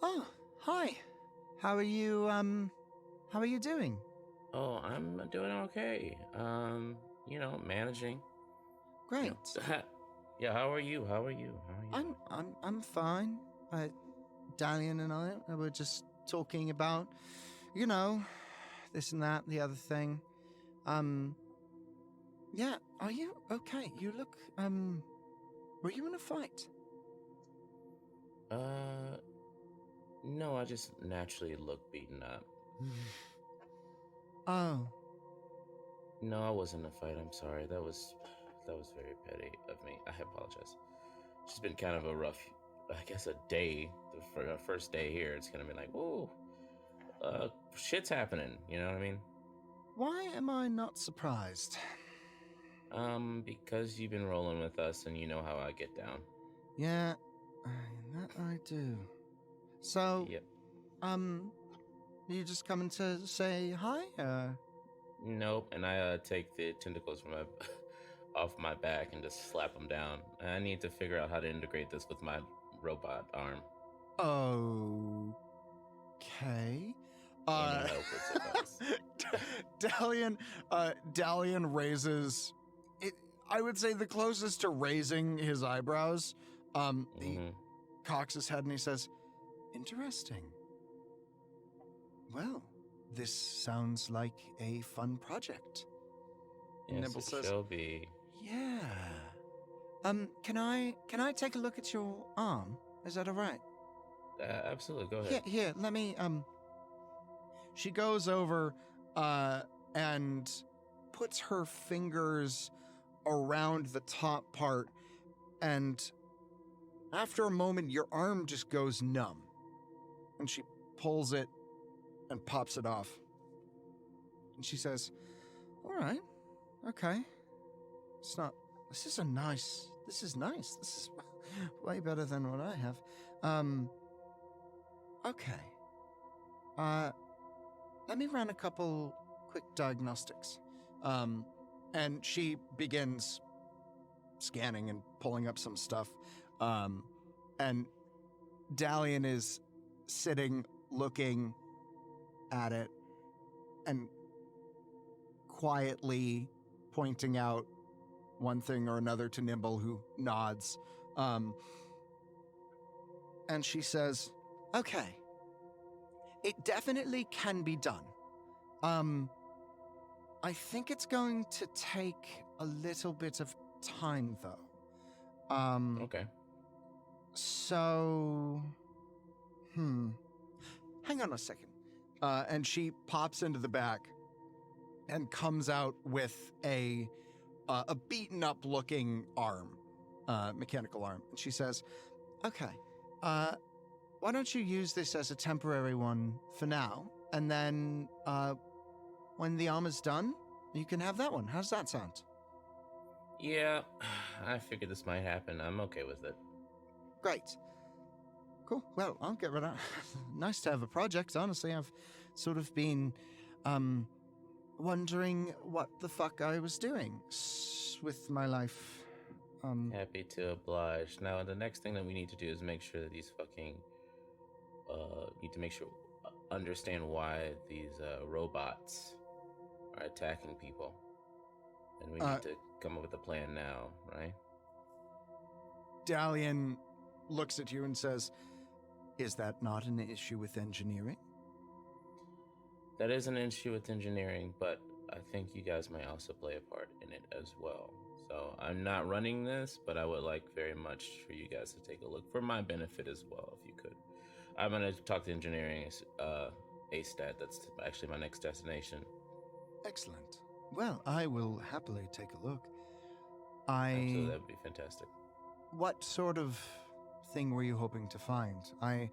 Speaker 1: "Oh, hi. How are you doing?"
Speaker 5: Oh, I'm doing okay. Managing.
Speaker 1: Great.
Speaker 5: Yeah, how are you?
Speaker 1: I'm fine. Dalian and I were just talking about, this and that, the other thing. Yeah, are you okay? You look, were you in a fight?
Speaker 5: No, I just naturally look beaten up.
Speaker 1: Oh.
Speaker 5: No, I wasn't in a fight. I'm sorry. That was very petty of me. I apologize. It's just been kind of a rough, I guess, a day. For our first day here, it's gonna be like, whoa, shit's happening. You know what I mean?
Speaker 1: Why am I not surprised?
Speaker 5: Because you've been rolling with us, and you know how I get down.
Speaker 1: Yeah, that I do. So,
Speaker 5: Yep.
Speaker 1: you just coming to say hi?
Speaker 5: Nope. And I take the tentacles from off my back and just slap them down. I need to figure out how to integrate this with my robot arm.
Speaker 1: Okay.
Speaker 5: Any help with advice?
Speaker 1: Dalian raises it. I would say the closest to raising his eyebrows. He cocks his head and he says, "Interesting. Well, this sounds like a fun project."
Speaker 5: Yes,
Speaker 1: Nimble
Speaker 5: it
Speaker 1: says,
Speaker 5: shall be.
Speaker 1: "Yeah. Can I take a look at your arm? Is that all right?"
Speaker 5: Absolutely, go ahead.
Speaker 1: Here, let me, She goes over, and puts her fingers around the top part, and after a moment, your arm just goes numb. And she pulls it and pops it off. And she says, "All right, okay. This is nice. This is way better than what I have. Okay. Let me run a couple quick diagnostics." And she begins scanning and pulling up some stuff. And Dalian is sitting, looking at it, and quietly pointing out one thing or another to Nimble, who nods. And she says, "Okay. It definitely can be done. I think it's going to take a little bit of time, though.
Speaker 5: Okay.
Speaker 1: So, hang on a second." And she pops into the back and comes out with a beaten up looking arm, mechanical arm. And she says, "Okay, why don't you use this as a temporary one for now, and then when the arm is done, you can have that one. How's that sound?"
Speaker 5: Yeah, I figured this might happen. I'm okay with it.
Speaker 1: Great. Cool. Well, I'll get rid of it. Nice to have a project. Honestly, I've sort of been wondering what the fuck I was doing with my life.
Speaker 5: Happy to oblige. Now, the next thing that we need to do is make sure that these fucking understand why these robots are attacking people, and we need to come up with a plan now, right?
Speaker 1: Dalian looks at you and says, "Is that not an issue with engineering?"
Speaker 5: That is an issue with engineering, but I think you guys might also play a part in it as well. So I'm not running this, but I would like very much for you guys to take a look for my benefit as well, if you could. I'm going to talk to engineering ASTAT. That's actually my next destination.
Speaker 1: Excellent. Well, I will happily take a look.
Speaker 5: Absolutely, that would be fantastic.
Speaker 1: What sort of thing were you hoping to find? I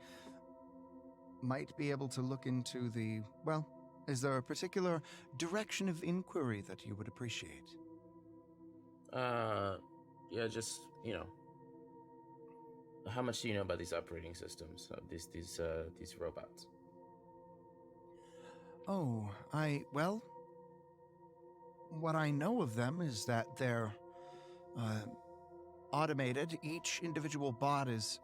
Speaker 1: might be able to look into is there a particular direction of inquiry that you would appreciate?
Speaker 5: Yeah, just, how much do you know about these operating systems, these robots?
Speaker 1: Oh, what I know of them is that they're automated. Each individual bot is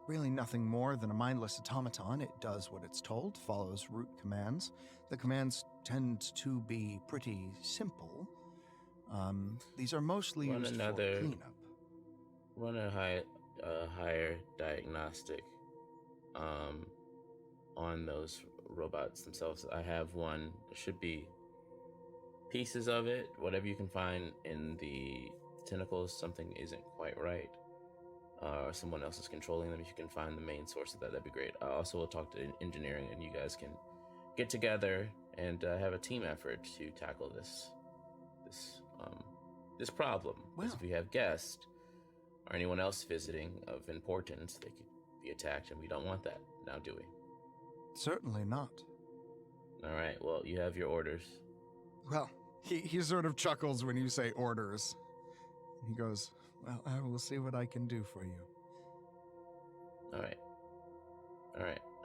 Speaker 1: really nothing more than a mindless automaton. It does what it's told, follows root commands. The commands tend to be pretty simple. These are mostly used for cleanup.
Speaker 5: Run a higher diagnostic on those robots themselves. I have one. There should be pieces of it. Whatever you can find in the tentacles, something isn't quite right. Or someone else is controlling them. If you can find the main source of that, that'd be great. I also will talk to engineering, and you guys can get together and have a team effort to tackle this problem. Because if we have guests or anyone else visiting of importance, they could be attacked, and we don't want that. Now, do we?
Speaker 1: Certainly not.
Speaker 5: All right. Well, you have your orders.
Speaker 1: Well, he sort of chuckles when you say orders. He goes, "Well, I will see what I can do for you."
Speaker 5: All right.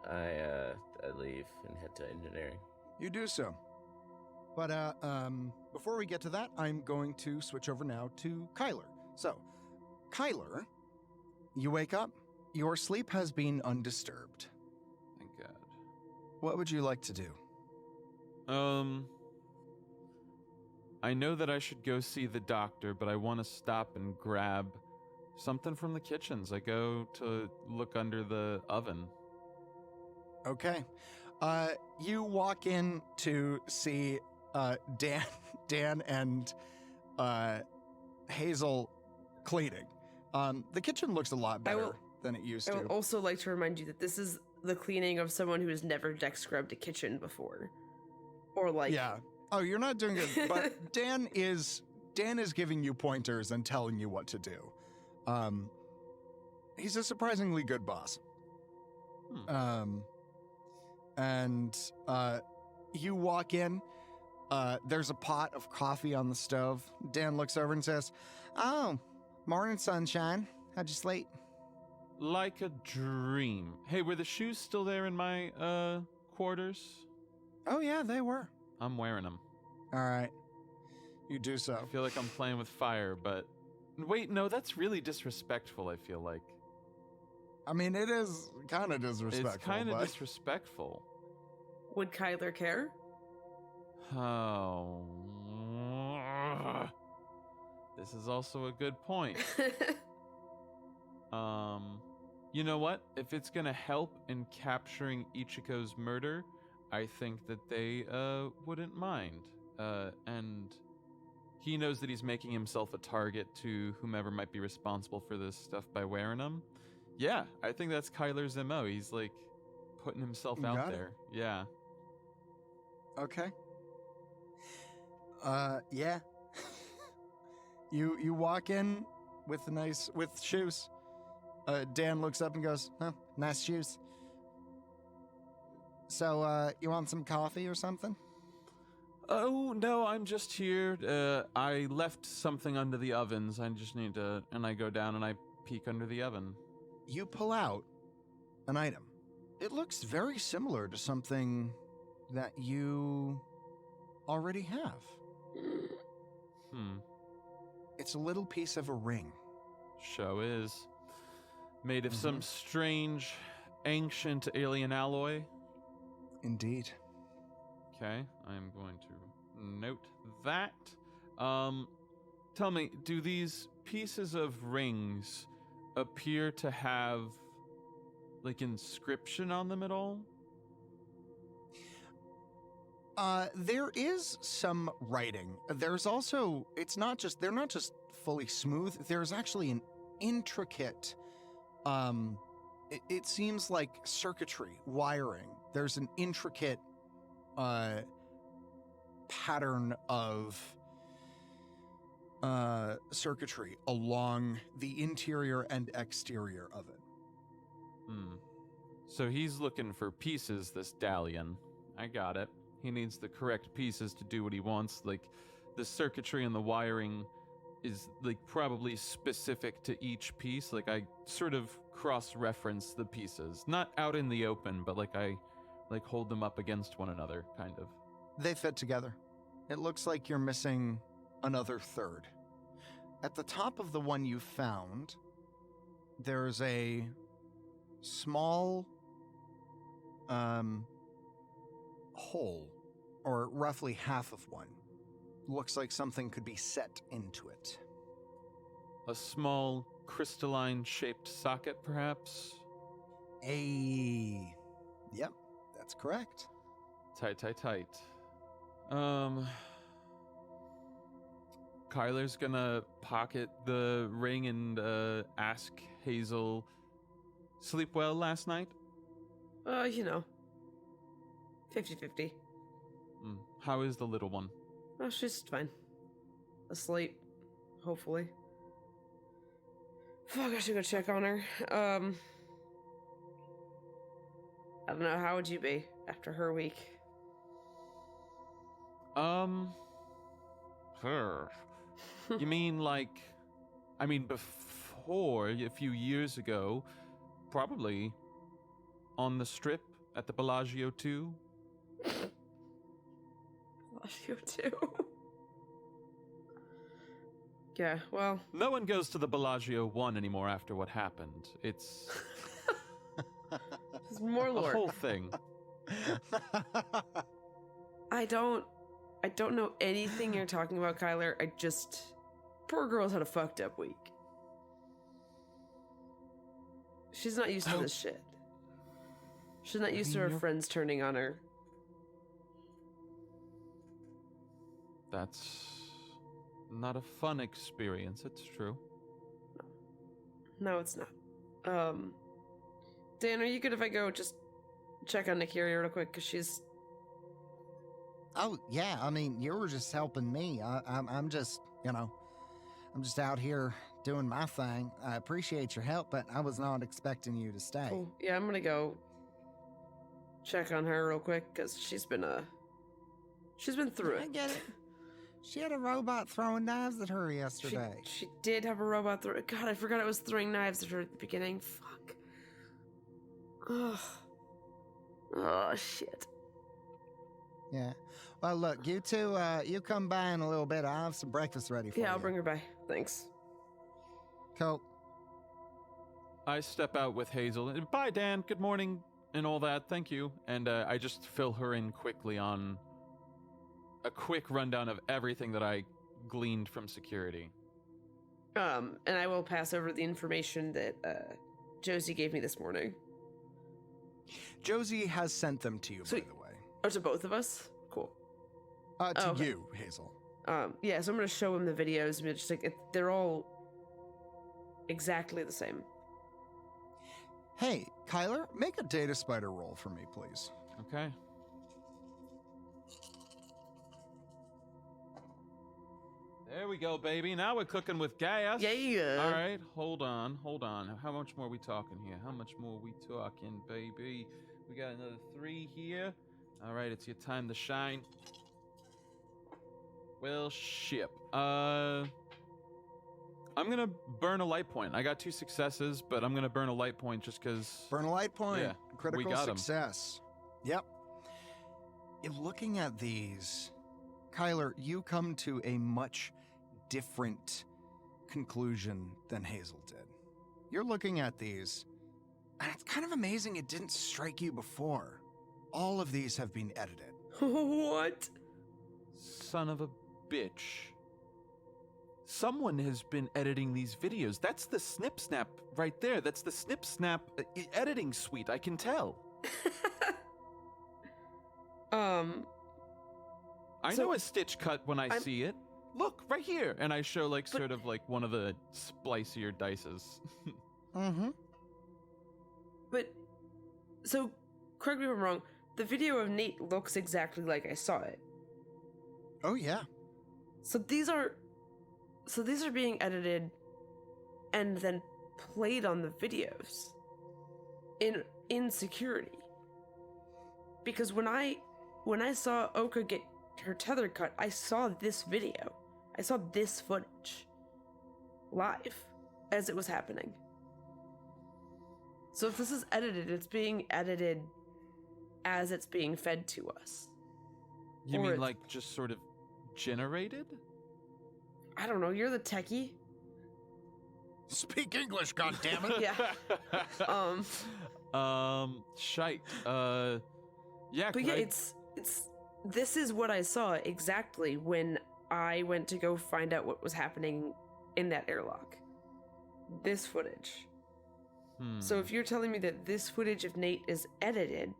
Speaker 5: I leave and head to engineering.
Speaker 1: You do so. But before we get to that, I'm going to switch over now to Kyler. So, Kyler, you wake up. Your sleep has been undisturbed.
Speaker 3: Thank God.
Speaker 1: What would you like to do?
Speaker 3: I know that I should go see the doctor, but I want to stop and grab Something from the kitchens. I go to look under the oven.
Speaker 1: Okay. You walk in to see Dan and Hazel cleaning. The kitchen looks a lot better than it used
Speaker 4: I
Speaker 1: to.
Speaker 4: would also like to remind you that this is the cleaning of someone who has never deck scrubbed a kitchen before. Or like...
Speaker 1: Yeah. Oh, you're not doing it, but Dan is giving you pointers and telling you what to do. He's a surprisingly good boss. And you walk in, there's a pot of coffee on the stove. Dan looks over and says, "Oh, morning, sunshine. How'd you sleep?"
Speaker 3: Like a dream. Hey, were the shoes still there in my quarters?
Speaker 1: Oh, yeah, they were.
Speaker 3: I'm wearing them.
Speaker 1: All right. You do so.
Speaker 3: I feel like I'm playing with fire, but... Wait, no, that's really disrespectful, I feel like.
Speaker 1: I mean, it is kind of disrespectful.
Speaker 3: It's kind of
Speaker 1: but...
Speaker 3: disrespectful.
Speaker 4: Would Kyler care?
Speaker 3: Oh. This is also a good point. You know what? If it's gonna help in capturing Ichiko's murder, I think that they wouldn't mind. And he knows that he's making himself a target to whomever might be responsible for this stuff by wearing them. Yeah, I think that's Kyler's MO. He's like putting himself out there. Yeah.
Speaker 1: Okay. Yeah. You walk in with shoes. Dan looks up and goes, "Huh, nice shoes. So, you want some coffee or something?"
Speaker 3: Oh, no, I'm just here. I left something under the ovens. I just need to... And I go down and I peek under the oven.
Speaker 1: You pull out an item. It looks very similar to something that you already have. It's a little piece of a ring.
Speaker 3: Show is. Made of some strange, ancient alien alloy.
Speaker 1: Indeed.
Speaker 3: Okay, I'm going to note that. Tell me, do these pieces of rings appear to have, like, inscription on them at all?
Speaker 1: There is some writing. There's also, they're not just fully smooth. There's actually an intricate, it seems like circuitry, wiring. There's an intricate, pattern of, circuitry along the interior and exterior of it.
Speaker 3: So he's looking for pieces, this Dalian. I got it. He needs the correct pieces to do what he wants. Like, the circuitry and the wiring is, like, probably specific to each piece. Like, I sort of cross-reference the pieces. Not out in the open, but, like, I, like, hold them up against one another, kind of.
Speaker 1: They fit together. It looks like you're missing another third. At the top of the one you found, there's a small, hole, or roughly half of one. Looks like something could be set into it.
Speaker 3: A small, crystalline-shaped socket, perhaps?
Speaker 1: Yep, that's correct.
Speaker 3: Tight. Kyler's gonna pocket the ring and ask Hazel, sleep well last night?
Speaker 4: 50-50.
Speaker 3: How is the little one?
Speaker 4: Oh, she's fine. Asleep, hopefully. Fuck, I should go check on her. I don't know, how would you be after her week?
Speaker 3: Her. You mean like, before, a few years ago, probably on the strip at the Bellagio 2?
Speaker 4: Bellagio 2? Yeah, well...
Speaker 3: No one goes to the Bellagio 1 anymore after what happened. It's...
Speaker 4: There's more lore.
Speaker 3: A whole thing.
Speaker 4: I don't know anything you're talking about, Kyler. Poor girl's had a fucked up week. She's not used to this shit. She's not used to her
Speaker 3: you're-
Speaker 4: friends turning on her.
Speaker 3: That's not a fun experience, it's true.
Speaker 4: No, it's not. Dan, are you good if I go just check on Nikiri real quick? Because she's...
Speaker 1: Oh, yeah, I mean, you were just helping me. I'm just, I'm just out here doing my thing. I appreciate your help, but I was not expecting you to stay.
Speaker 4: Cool. Yeah, I'm gonna go check on her real quick, because she's been through it.
Speaker 1: I get it. She had a robot throwing knives at her yesterday.
Speaker 4: She did have a robot throw. God, I forgot it was throwing knives at her at the beginning. Fuck. Ugh. Oh, shit.
Speaker 1: Yeah. Well, look, you two, you come by in a little bit. I'll have some breakfast ready for you.
Speaker 4: Yeah, I'll bring her by. Thanks.
Speaker 1: Cool.
Speaker 3: I step out with Hazel. Bye, Dan. Good morning, and all that. Thank you. And I just fill her in quickly on a quick rundown of everything that I gleaned from security.
Speaker 4: And I will pass over the information that Josie gave me this morning.
Speaker 1: Josie has sent them to you,
Speaker 4: So-
Speaker 1: by the way.
Speaker 4: Or to both of us? Cool.
Speaker 1: To
Speaker 4: okay.
Speaker 1: you, Hazel.
Speaker 4: Yeah, so I'm gonna show him the videos. And just like they're all exactly the same.
Speaker 1: Hey, Kyler, make a data spider roll for me, please.
Speaker 3: Okay. There we go, baby. Now we're cooking with gas.
Speaker 4: Yeah.
Speaker 3: All right, hold on. How much more are we talking here? How much more are we talking, baby? We got another 3 here. All right, it's your time to shine. Well, ship. I'm gonna burn a light point. I got 2 successes, but I'm gonna burn a light point just because.
Speaker 1: Burn a light point.
Speaker 3: Yeah,
Speaker 1: Critical
Speaker 3: we got 'em.
Speaker 1: success. Yep. In looking at these, Kyler, you come to a much different conclusion than Hazel did. You're looking at these, and it's kind of amazing it didn't strike you before. All of these have been edited.
Speaker 4: What?
Speaker 3: Son of a bitch. Someone has been editing these videos. That's the snip snap right there. That's the snip snap editing suite. I can tell. I know a stitch cut when I see it. Look, right here. And I show sort of one of the splicier dices.
Speaker 1: Mm-hmm.
Speaker 4: But, so, correct me if I'm wrong, the video of Nate looks exactly like I saw it.
Speaker 1: Oh, yeah.
Speaker 4: So these are being edited and then played on the videos in security. Because when I saw Oka get her tether cut, I saw this video. I saw this footage live as it was happening. So if this is edited, it's being edited as it's being fed to us.
Speaker 3: You
Speaker 4: Or
Speaker 3: mean
Speaker 4: it's-
Speaker 3: just sort of generated?
Speaker 4: I don't know, you're the techie.
Speaker 1: Speak English, goddammit.
Speaker 4: Yeah.
Speaker 3: Shite. Yeah,
Speaker 4: But yeah, it's this is what I saw exactly when I went to go find out what was happening in that airlock. This footage. So if you're telling me that this footage of Nate is edited,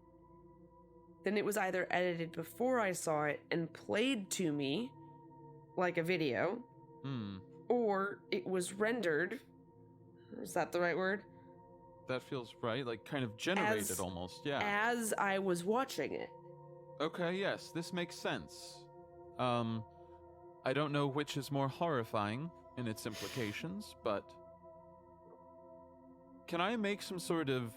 Speaker 4: then it was either edited before I saw it and played to me like a video, or it was rendered. Is that the right word?
Speaker 3: That feels right. Kind of generated almost, yeah.
Speaker 4: As I was watching it.
Speaker 3: Okay, yes, this makes sense. I don't know which is more horrifying in its implications, but can I make some sort of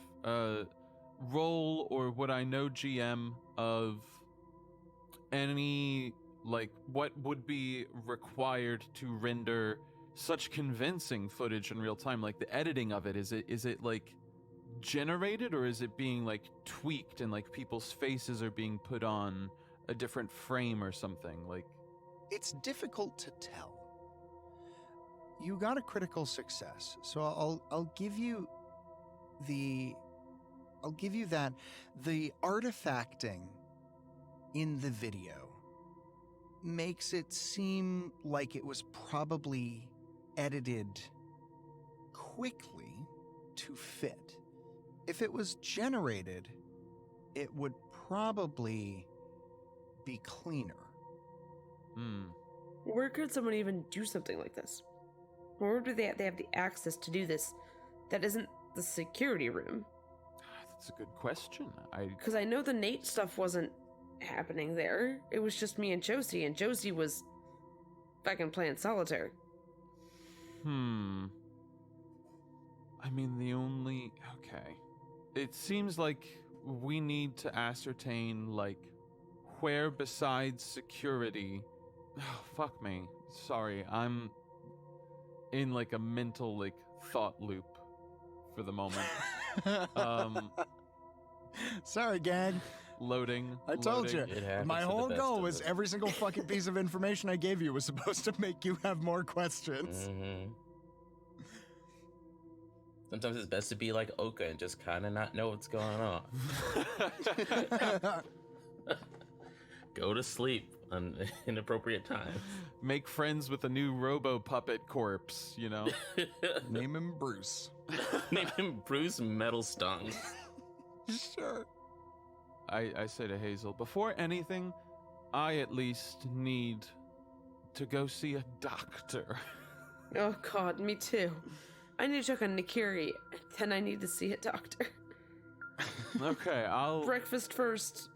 Speaker 3: roll or what I know GM of any what would be required to render such convincing footage in real time? The editing of it, is it generated, or is it being tweaked and people's faces are being put on a different frame or something?
Speaker 1: It's difficult to tell. You got a critical success, so I'll give you that. The artifacting in the video makes it seem like it was probably edited quickly to fit. if it was generated, it would probably be cleaner.
Speaker 4: Where could someone even do something like this? Where do they have the access to do this that isn't the security room?
Speaker 3: That's a good question.
Speaker 4: Because I know the Nate stuff wasn't happening there. It was just me and Josie was fucking playing solitaire.
Speaker 3: I mean, okay. It seems like we need to ascertain, like, where besides security... Oh, fuck me. Sorry, I'm in, like, a mental, like, thought loop for the moment.
Speaker 1: Sorry, gang.
Speaker 3: Loading.
Speaker 1: I told you.
Speaker 5: It happens
Speaker 1: My
Speaker 5: to the
Speaker 1: whole
Speaker 5: best
Speaker 1: goal
Speaker 5: of
Speaker 1: was
Speaker 5: us.
Speaker 1: every single fucking piece of information I gave you was supposed to make you have more questions.
Speaker 5: Mm-hmm. Sometimes it's best to be like Oka and just kind of not know what's going on. Go to sleep on inappropriate times.
Speaker 3: Make friends with a new robo puppet corpse, you know?
Speaker 1: Name him Bruce.
Speaker 5: Name him Bruce Metalstung.
Speaker 1: Sure.
Speaker 3: I say to Hazel, before anything, I at least need to go see a doctor.
Speaker 4: Oh god, me too. I need to check on Nikiri, then I need to see a doctor.
Speaker 3: Okay,
Speaker 4: Breakfast first,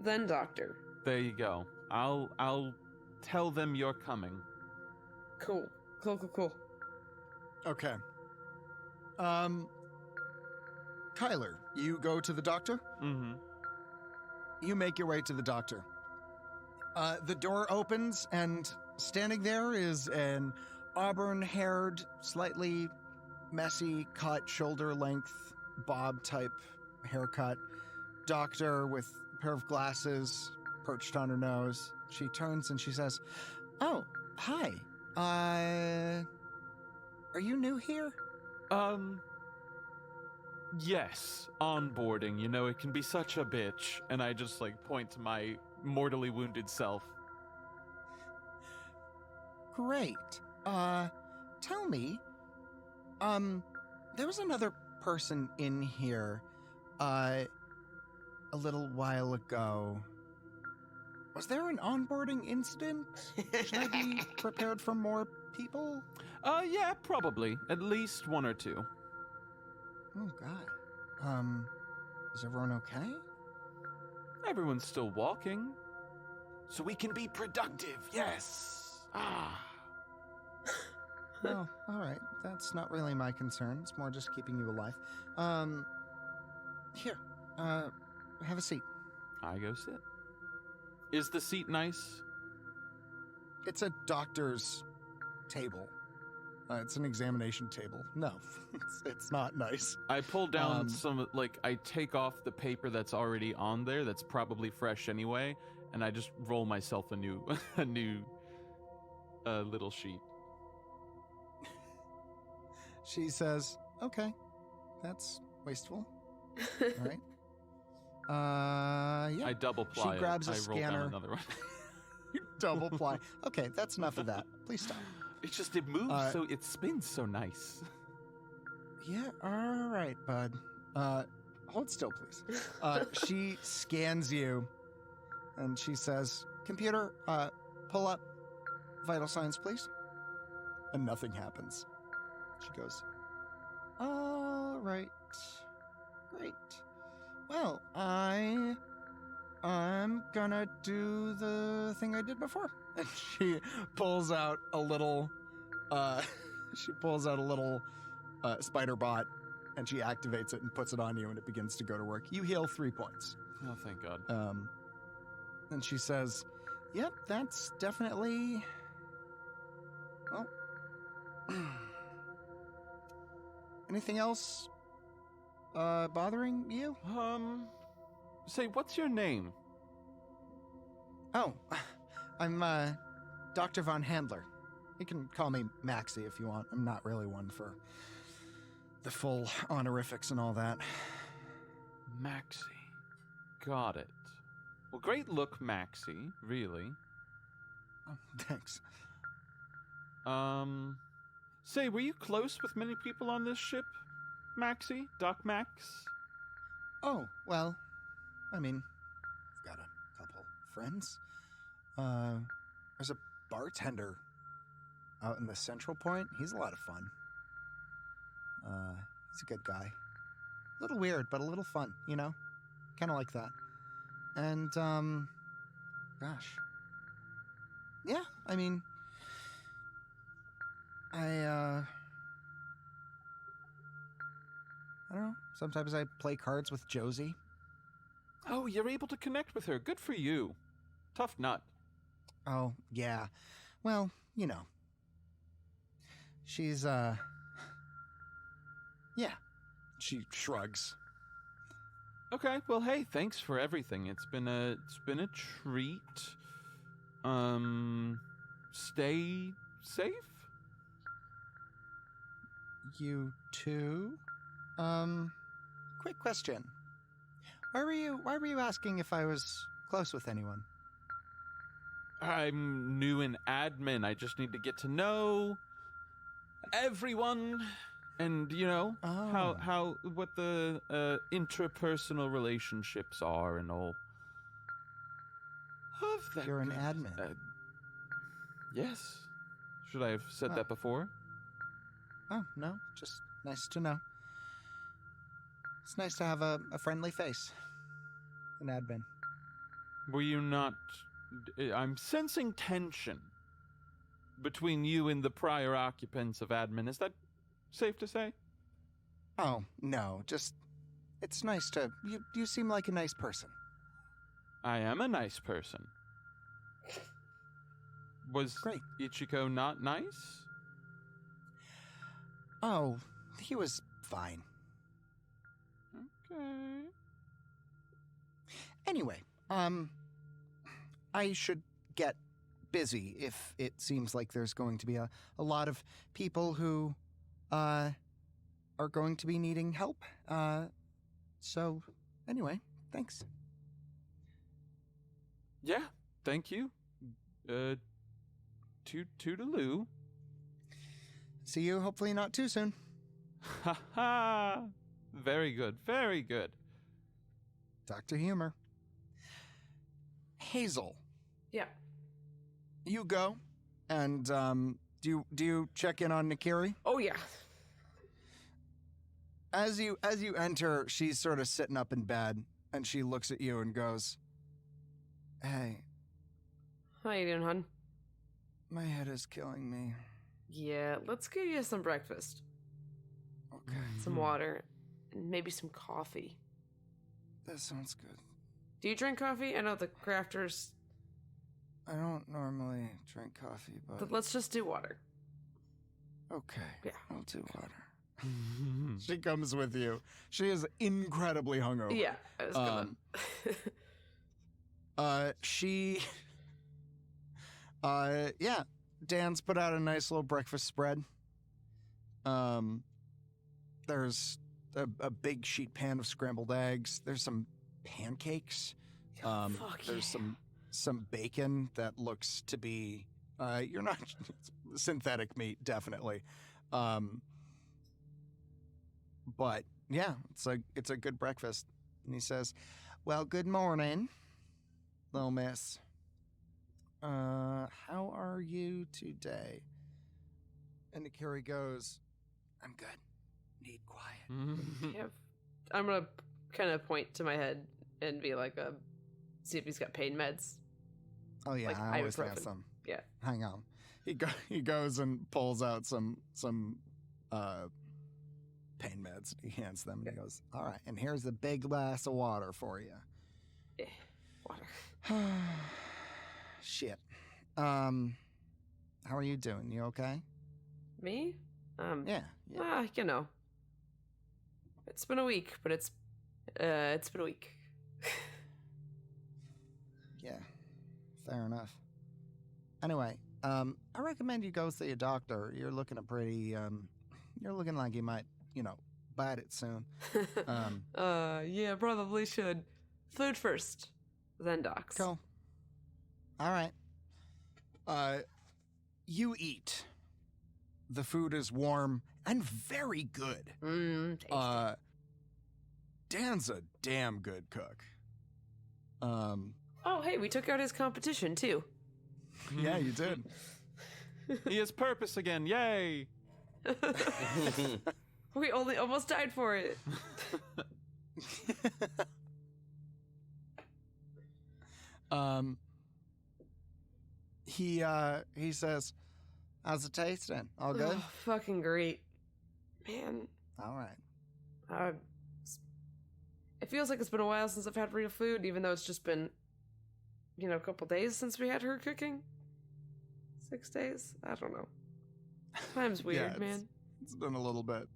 Speaker 4: then doctor.
Speaker 3: There you go. I'll tell them you're coming.
Speaker 4: Cool.
Speaker 1: Okay. Kyler, you go to the doctor?
Speaker 3: Mm-hmm.
Speaker 1: You make your way to the doctor. The door opens, and standing there is an auburn-haired, slightly messy, cut, shoulder-length, bob-type haircut doctor with a pair of glasses perched on her nose. She turns and she says, "Oh, hi. Are you new here?"
Speaker 3: Yes, onboarding, you know, it can be such a bitch. And I just, like, point to my mortally wounded self.
Speaker 1: Great. Tell me, there was another person in here, a little while ago. Was there an onboarding incident? Should I be prepared for more people?
Speaker 3: Yeah, probably. At least one or two.
Speaker 1: Oh, God. Is everyone okay?
Speaker 3: Everyone's still walking. So we can be productive, yes! Ah.
Speaker 1: Oh, all right. That's not really my concern. It's more just keeping you alive. Here, have a seat.
Speaker 3: I go sit. Is the seat nice?
Speaker 1: It's a doctor's table. It's an examination table. No, it's not nice.
Speaker 3: I pull down I take off the paper that's already on there that's probably fresh anyway, and I just roll myself a new little sheet.
Speaker 1: She says, "Okay, that's wasteful." All right. Yeah.
Speaker 3: I double ply.
Speaker 1: She grabs a
Speaker 3: I roll
Speaker 1: scanner.
Speaker 3: down another one.
Speaker 1: You double ply. Okay, that's enough of that. Please stop.
Speaker 3: It's just it moves so it spins so nice.
Speaker 1: Yeah, all right, bud. Hold still, please. She scans you, and she says, "Computer, pull up vital signs, please." And nothing happens. She goes, "All right, great. Well, I'm gonna do the thing I did before." And she pulls out a little, spider bot, and she activates it and puts it on you, and it begins to go to work. You heal 3 points.
Speaker 3: Oh, thank God.
Speaker 1: And she says, "Yep, that's definitely, well, anything else bothering you?"
Speaker 3: Say, what's your name?
Speaker 1: "Oh, I'm Dr. Von Handler. You can call me Maxie if you want. I'm not really one for the full honorifics and all that."
Speaker 3: Maxie. Got it. Well, great look, Maxie, really.
Speaker 1: "Oh, thanks."
Speaker 3: Say, were you close with many people on this ship? Maxie? Doc Max?
Speaker 1: Oh, well, I mean, I've got a couple friends. There's a bartender out in the Central Point. He's a lot of fun. He's a good guy. A little weird, but a little fun, you know? Kind of like that. And, gosh. Yeah, I mean, I don't know. Sometimes I play cards with Josie.
Speaker 3: Oh, you're able to connect with her. Good for you. Tough nut.
Speaker 1: Oh, yeah. Well, you know. She's, yeah. She shrugs.
Speaker 3: Okay, well, hey, thanks for everything. It's been a treat. Stay safe?
Speaker 1: You too? Quick question. Why were you asking if I was close with anyone?
Speaker 3: I'm new in admin. I just need to get to know everyone and, you know, what the interpersonal relationships are and all of that.
Speaker 1: You're an admin.
Speaker 3: Yes. Should I have said that before?
Speaker 1: Oh, no. Just nice to know. It's nice to have a friendly face. An admin.
Speaker 3: Were you not... I'm sensing tension between you and the prior occupants of admin. Is that safe to say?
Speaker 1: Oh, no. Just... It's nice to... You seem like a nice person.
Speaker 3: I am a nice person. Was
Speaker 1: Great.
Speaker 3: Ichiko not nice?
Speaker 1: Oh, he was fine.
Speaker 3: Okay.
Speaker 1: Anyway, I should get busy if it seems like there's going to be a lot of people who, are going to be needing help. So, anyway, thanks.
Speaker 3: Yeah, thank you. Toodaloo.
Speaker 1: See you hopefully not too soon.
Speaker 3: Ha ha! Very good, very good.
Speaker 1: Dr. Humor. Hazel.
Speaker 4: Yeah.
Speaker 1: You go, and, do you check in on Nikiri?
Speaker 4: Oh, yeah.
Speaker 1: As you enter, she's sort of sitting up in bed, and she looks at you and goes, "Hey,
Speaker 4: How you doing, hon?
Speaker 1: my head is killing me."
Speaker 4: Yeah, let's get you some breakfast.
Speaker 1: Okay,
Speaker 4: Some water. And maybe some coffee.
Speaker 1: that sounds good.
Speaker 4: Do you drink coffee? I know the crafters...
Speaker 1: I don't normally drink coffee, but
Speaker 4: But let's just do water.
Speaker 1: okay,
Speaker 4: Yeah.
Speaker 1: I'll do water. She comes with you. She is incredibly hungover.
Speaker 4: Yeah, I was gonna...
Speaker 1: Yeah, Dan's put out a nice little breakfast spread. There's a big sheet pan of scrambled eggs. There's some pancakes.
Speaker 4: Fuck
Speaker 1: There's
Speaker 4: yeah.
Speaker 1: some bacon that looks to be you're not synthetic meat, definitely. But yeah, it's a good breakfast. And he says, "Well, good morning, little miss. How are you today?" And Nikiri goes, "I'm good. Need quiet."
Speaker 4: Yeah. I'm gonna kind of point to my head and be like, see if he's got pain meds.
Speaker 1: Oh yeah,
Speaker 4: Like
Speaker 1: I always have
Speaker 4: ibuprofen.
Speaker 1: some.
Speaker 4: Yeah.
Speaker 1: Hang on. He goes and pulls out some pain meds. He hands them and he goes, "All right, and here's a big glass of water for you."
Speaker 4: Yeah. Water.
Speaker 1: Shit. How are you doing? You okay?
Speaker 4: Me?
Speaker 1: Yeah.
Speaker 4: You know. It's been a week, but it's been a week.
Speaker 1: Yeah. Fair enough. Anyway, I recommend you go see a doctor. You're looking you're looking like you might, bite it soon.
Speaker 4: Yeah, probably should. Food first, then docs.
Speaker 1: Cool. All right. You eat. The food is warm and very good.
Speaker 4: Tasty.
Speaker 1: Dan's a damn good cook.
Speaker 4: Oh, hey, we took out his competition, too.
Speaker 1: Yeah, you did.
Speaker 3: He has purpose again. Yay!
Speaker 4: We only almost died for it.
Speaker 1: He says, "How's it tasting? All good?"
Speaker 4: Oh, fucking great. Man,
Speaker 1: All right.
Speaker 4: it feels like it's been a while since I've had real food, even though it's just been, a couple days since we had her cooking. 6 days? I don't know. Time's weird,
Speaker 1: Yeah,
Speaker 4: man.
Speaker 1: It's been a little bit.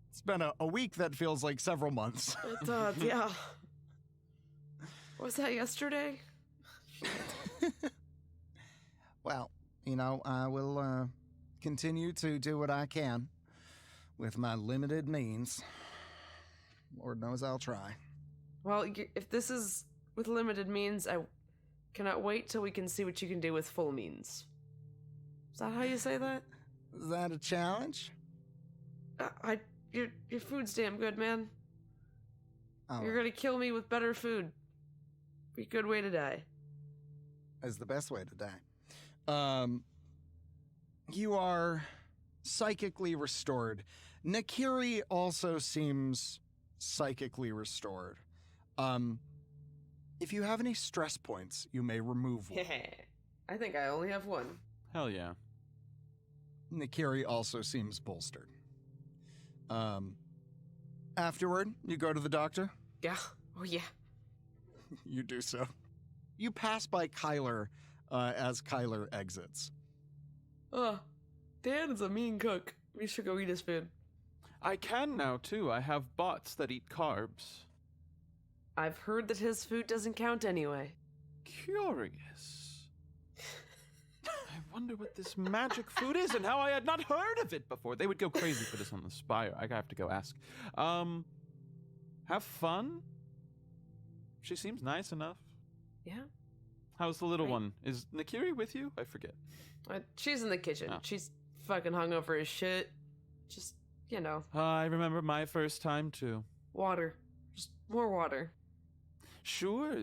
Speaker 1: It's been a week that feels like several months.
Speaker 4: It does, yeah. Was that yesterday?
Speaker 1: Well, I will continue to do what I can with my limited means. Lord knows I'll try.
Speaker 4: Well, if this is with limited means, I cannot wait till we can see what you can do with full means. Is that how you say that?
Speaker 1: Is that a challenge?
Speaker 4: Your food's damn good, man.
Speaker 1: Oh,
Speaker 4: You're gonna kill me with better food. Be a good way to die.
Speaker 1: is the best way to die. You are psychically restored. Nakiri also seems psychically restored. If you have any stress points, you may remove one.
Speaker 4: I think I only have one.
Speaker 3: Hell yeah.
Speaker 1: Nakiri also seems bolstered. Afterward, you go to the doctor.
Speaker 4: Yeah. Oh, yeah.
Speaker 1: You do so. You pass by Kyler as Kyler exits.
Speaker 4: Dan is a mean cook. We should go eat his food.
Speaker 3: I can now, too. I have bots that eat carbs.
Speaker 4: I've heard that his food doesn't count anyway.
Speaker 3: Curious. I wonder what this magic food is and how I had not heard of it before. They would go crazy for this on the Spire. I have to go ask. Have fun? She seems nice enough.
Speaker 4: Yeah?
Speaker 3: How's the little
Speaker 4: Right.
Speaker 3: one? Is Nakiri with you? I forget.
Speaker 4: She's in the kitchen.
Speaker 3: Oh.
Speaker 4: She's fucking hungover as shit. Just,
Speaker 3: I remember my first time, too.
Speaker 4: water. Just more water.
Speaker 3: Sure.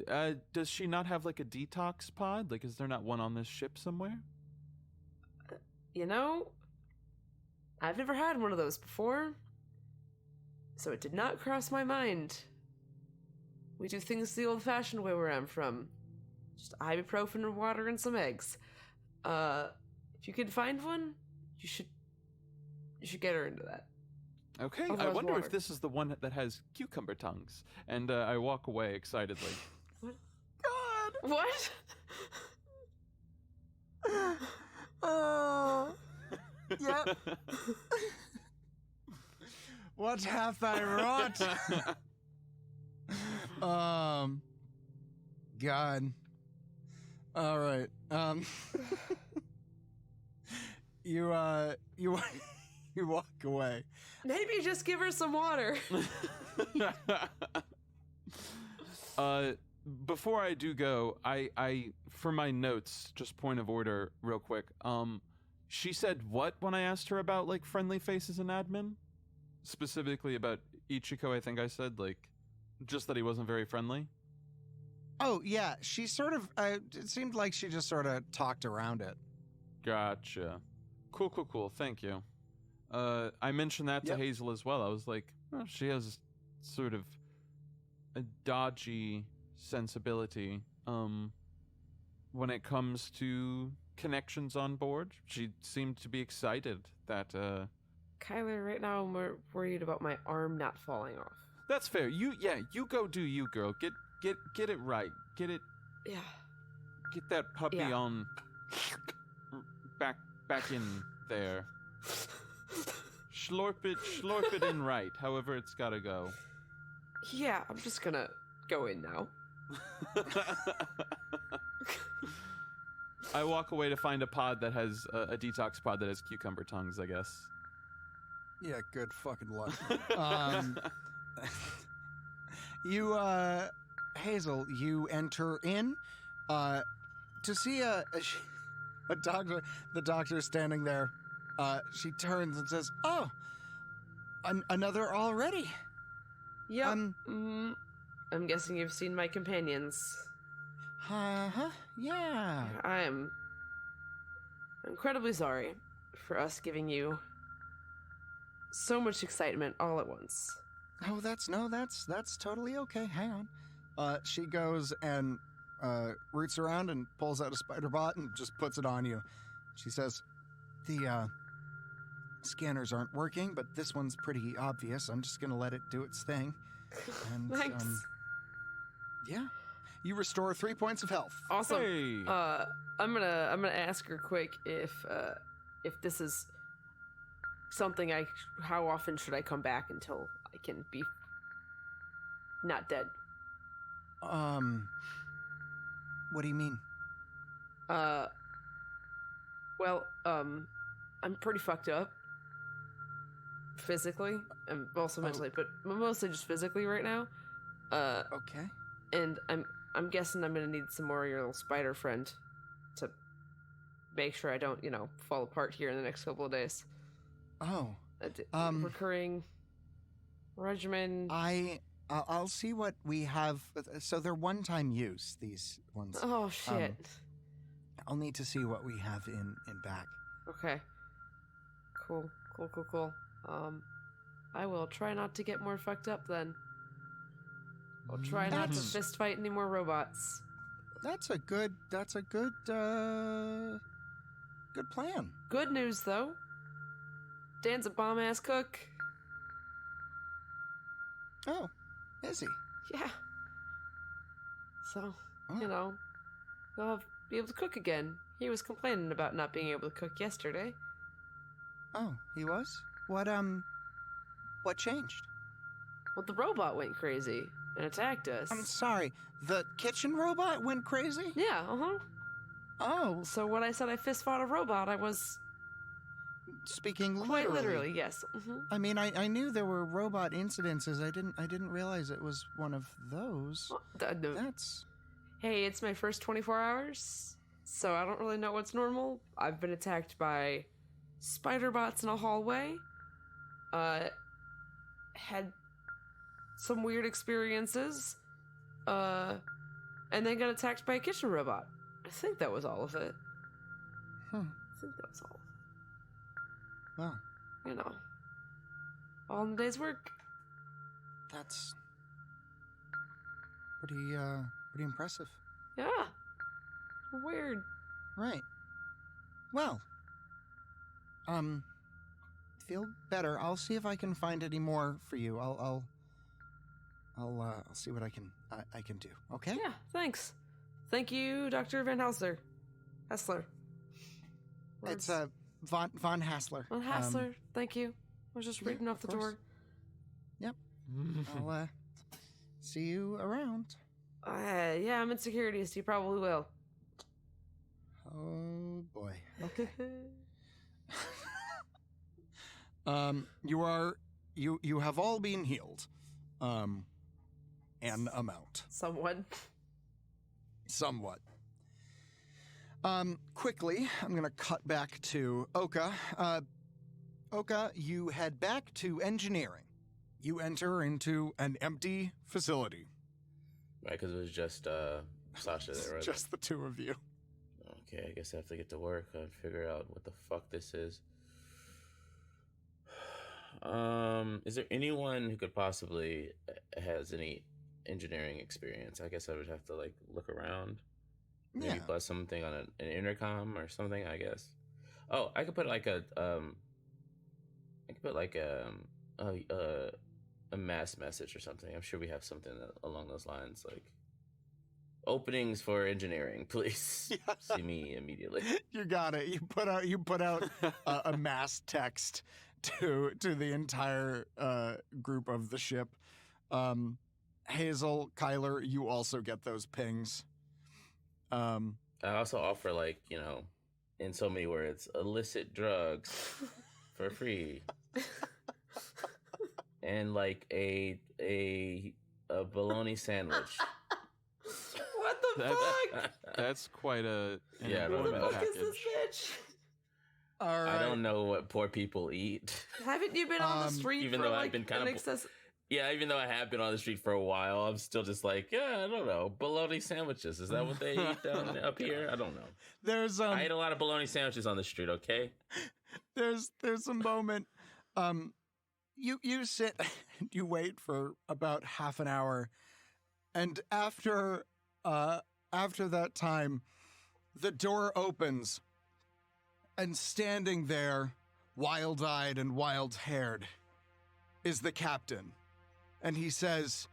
Speaker 3: Does she not have, like, a detox pod? Like, is there not one on this ship somewhere?
Speaker 4: I've never had one of those before. So it did not cross my mind. We do things the old-fashioned way where I'm from. Just ibuprofen and water and some eggs. If you can find one, you should get her into that.
Speaker 3: Okay, I
Speaker 4: Otherwise
Speaker 3: wonder
Speaker 4: water.
Speaker 3: if this is the one that has cucumber tongues. And I walk away excitedly.
Speaker 1: God!
Speaker 4: What?
Speaker 1: Oh. Yep. What hath I wrought? God. All right. You walk away.
Speaker 4: Maybe just give her some water.
Speaker 3: Before I do go, I for my notes, just point of order real quick. She said what when I asked her about like friendly faces and admin? Specifically about Ichiko, I think I said, like, just that he wasn't very friendly.
Speaker 1: Oh, yeah. She sort of, it seemed like she just sort of talked around it.
Speaker 3: Gotcha. Cool. Thank you. I mentioned that to
Speaker 1: Yep.
Speaker 3: Hazel as well. I was like, oh, she has sort of a dodgy sensibility when it comes to connections on board. She seemed to be excited that
Speaker 4: Kyler, right now I'm worried about my arm not falling off.
Speaker 3: that's fair. You go do you, girl. Get it right. Get
Speaker 4: Yeah.
Speaker 3: that puppy
Speaker 4: Yeah.
Speaker 3: on back in there. Slurp it in right, however it's gotta go.
Speaker 4: Yeah, I'm just gonna go in now.
Speaker 3: I walk away to find a pod that has a detox pod that has cucumber tongues, I guess.
Speaker 1: Yeah, good fucking luck. You, Hazel, you enter in, to see a doctor. The doctor standing there, She turns and says, "Oh, another already."
Speaker 4: Yep. I'm guessing you've seen my companions.
Speaker 1: Yeah.
Speaker 4: I am incredibly sorry for us giving you so much excitement all at once.
Speaker 1: Oh, that's totally okay. Hang on. She goes and roots around and pulls out a spider bot and just puts it on you. She says, "The scanners aren't working, but this one's pretty obvious. I'm just gonna let it do its thing." And
Speaker 4: Thanks.
Speaker 1: yeah, you restore 3 points of health.
Speaker 4: Awesome.
Speaker 3: Hey.
Speaker 4: I'm gonna ask her quick if this is something how often should I come back until I can be not dead?
Speaker 1: What do you mean?
Speaker 4: Well, I'm pretty fucked up physically and also mentally, but mostly just physically right now.
Speaker 1: Okay.
Speaker 4: And I'm guessing I'm gonna need some more of your little spider friend to make sure I don't, fall apart here in the next couple of days.
Speaker 1: Oh.
Speaker 4: Recurring regimen.
Speaker 1: I'll see what we have. So they're one-time use, these ones.
Speaker 4: Oh shit.
Speaker 1: I'll need to see what we have in back.
Speaker 4: Okay. Cool. I will try not to get more fucked up then. I'll try not to fist fight any more robots.
Speaker 1: That's a good good plan.
Speaker 4: Good news though. Dan's a bomb ass cook.
Speaker 1: Oh, is he?
Speaker 4: Yeah. So,
Speaker 1: Oh.
Speaker 4: he'll be able to cook again. He was complaining about not being able to cook yesterday.
Speaker 1: Oh, he was? What changed?
Speaker 4: Well, the robot went crazy and attacked us.
Speaker 1: I'm sorry, the kitchen robot went crazy?
Speaker 4: Yeah,
Speaker 1: Oh,
Speaker 4: So when I said I fist fought a robot, I was
Speaker 1: speaking
Speaker 4: quite literally, yes. Mm-hmm.
Speaker 1: I mean, I knew there were robot incidences. I didn't realize it was one of those. That's
Speaker 4: Hey, it's my first 24 hours, so I don't really know what's normal. I've been attacked by spider bots in a hallway. Had some weird experiences. And then got attacked by a kitchen robot. I think that was all of it.
Speaker 1: huh.
Speaker 4: I think that was all of it.
Speaker 1: Well,
Speaker 4: All in the day's work.
Speaker 1: that's pretty impressive.
Speaker 4: Yeah. Weird.
Speaker 1: Right. Well, feel better. I'll see if I can find any more for you. I'll see what I can do. Okay?
Speaker 4: Yeah, thanks. Thank you, Dr. Van Helsler. Hessler.
Speaker 1: It's Von Hassler.
Speaker 4: Van Hassler, thank you. I was just reading off the
Speaker 1: of course.
Speaker 4: door.
Speaker 1: Yep. I'll see you around.
Speaker 4: Yeah, I'm in security, so you probably will.
Speaker 1: Oh boy. Okay. You have all been healed. An amount.
Speaker 4: Someone.
Speaker 1: Somewhat. Quickly, I'm gonna cut back to Oka. Oka, you head back to engineering. You enter into an empty facility.
Speaker 5: Right, because it was just Sasha there, right?
Speaker 1: Just the two of you.
Speaker 5: Okay, I guess I have to get to work and figure out what the fuck this is. Is there anyone who could possibly has any engineering experience? I guess I would have to look around. Maybe
Speaker 1: Yeah.
Speaker 5: bust something on an intercom or something. I guess. Oh, I could put a mass message or something. I'm sure we have something along those lines, like openings for engineering, please.
Speaker 1: Yeah.
Speaker 5: See me immediately.
Speaker 1: You got it. You put out a mass text to the entire group of the ship. Hazel, Kyler, you also get those pings.
Speaker 5: I also offer in so many words, illicit drugs for free. And a bologna sandwich.
Speaker 4: What the fuck?
Speaker 3: That's quite a
Speaker 5: Yeah,
Speaker 3: employment
Speaker 5: what the
Speaker 4: What is
Speaker 3: package.
Speaker 4: this bitch?
Speaker 1: All right.
Speaker 5: I don't know what poor people eat.
Speaker 4: Haven't you been on the street
Speaker 5: even
Speaker 4: for
Speaker 5: though I've
Speaker 4: like
Speaker 5: been kind
Speaker 4: an
Speaker 5: of
Speaker 4: excess?
Speaker 5: Yeah, even though I have been on the street for a while, I'm still just like, yeah, I don't know. Bologna sandwiches. Is that what they eat up here? I don't know.
Speaker 1: There's
Speaker 5: I ate a lot of bologna sandwiches on the street, okay?
Speaker 1: there's a moment. You sit and you wait for about half an hour, and after that time, the door opens, and standing there, wild-eyed and wild-haired, is the captain. And he says,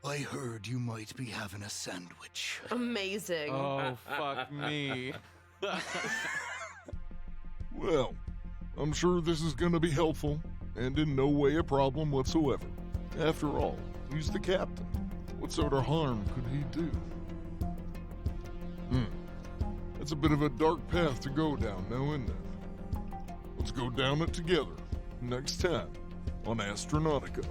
Speaker 1: I heard you might be having a sandwich.
Speaker 4: Amazing.
Speaker 3: Oh, fuck me.
Speaker 2: Well, I'm sure this is going to be helpful, and in no way a problem whatsoever. After all, he's the captain. What sort of harm could he do? That's a bit of a dark path to go down now, isn't it? Let's go down it together, next time on Astronautica.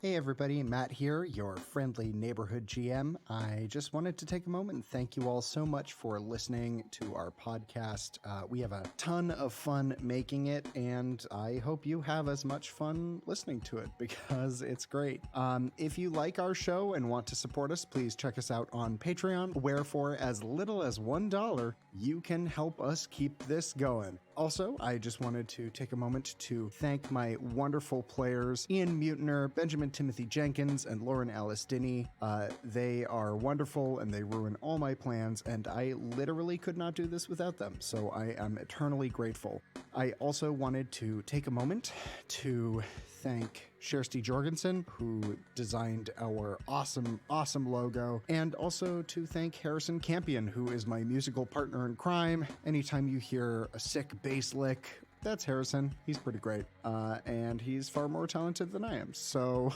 Speaker 1: Hey everybody, Matt here, your friendly neighborhood GM. I just wanted to take a moment and thank you all so much for listening to our podcast. We have a ton of fun making it, and I hope you have as much fun listening to it because it's great. If you like our show and want to support us, please check us out on Patreon, where for as little as $1, you can help us keep this going. Also, I just wanted to take a moment to thank my wonderful players, Ian Mutiner, Benjamin Timothy Jenkins, and Lauren Alice Dinney. They are wonderful and they ruin all my plans, and I literally could not do this without them, so I am eternally grateful. I also wanted to take a moment to thank Shersty Jorgensen, who designed our awesome logo, and also to thank Harrison Campion, who is my musical partner in crime. Anytime you hear a sick bass lick, that's Harrison. He's pretty great, and he's far more talented than I am, so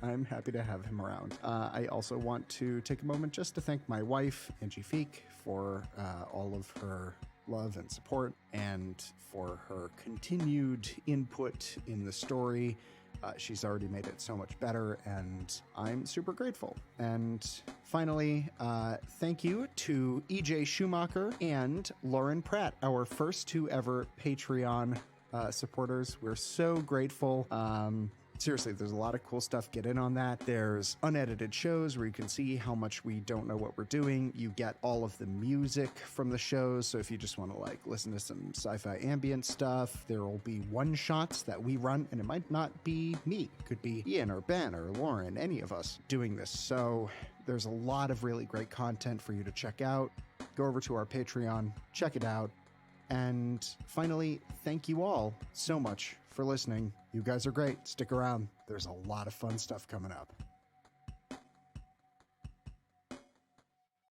Speaker 1: I'm happy to have him around. I also want to take a moment just to thank my wife, Angie Feek, for all of her love and support, and for her continued input in the story. She's already made it so much better, and I'm super grateful. And finally, thank you to EJ Schumacher and Lauren Pratt, our first two ever Patreon supporters. We're so grateful. Seriously, there's a lot of cool stuff. Get in on that. There's unedited shows where you can see how much we don't know what we're doing. You get all of the music from the shows. So if you just want to like listen to some sci-fi ambient stuff, there will be one-shots that we run, and it might not be me. It could be Ian or Ben or Lauren, any of us doing this. So there's a lot of really great content for you to check out. Go over to our Patreon, check it out. And finally, thank you all so much for listening. You guys are great. Stick around. There's a lot of fun stuff coming up.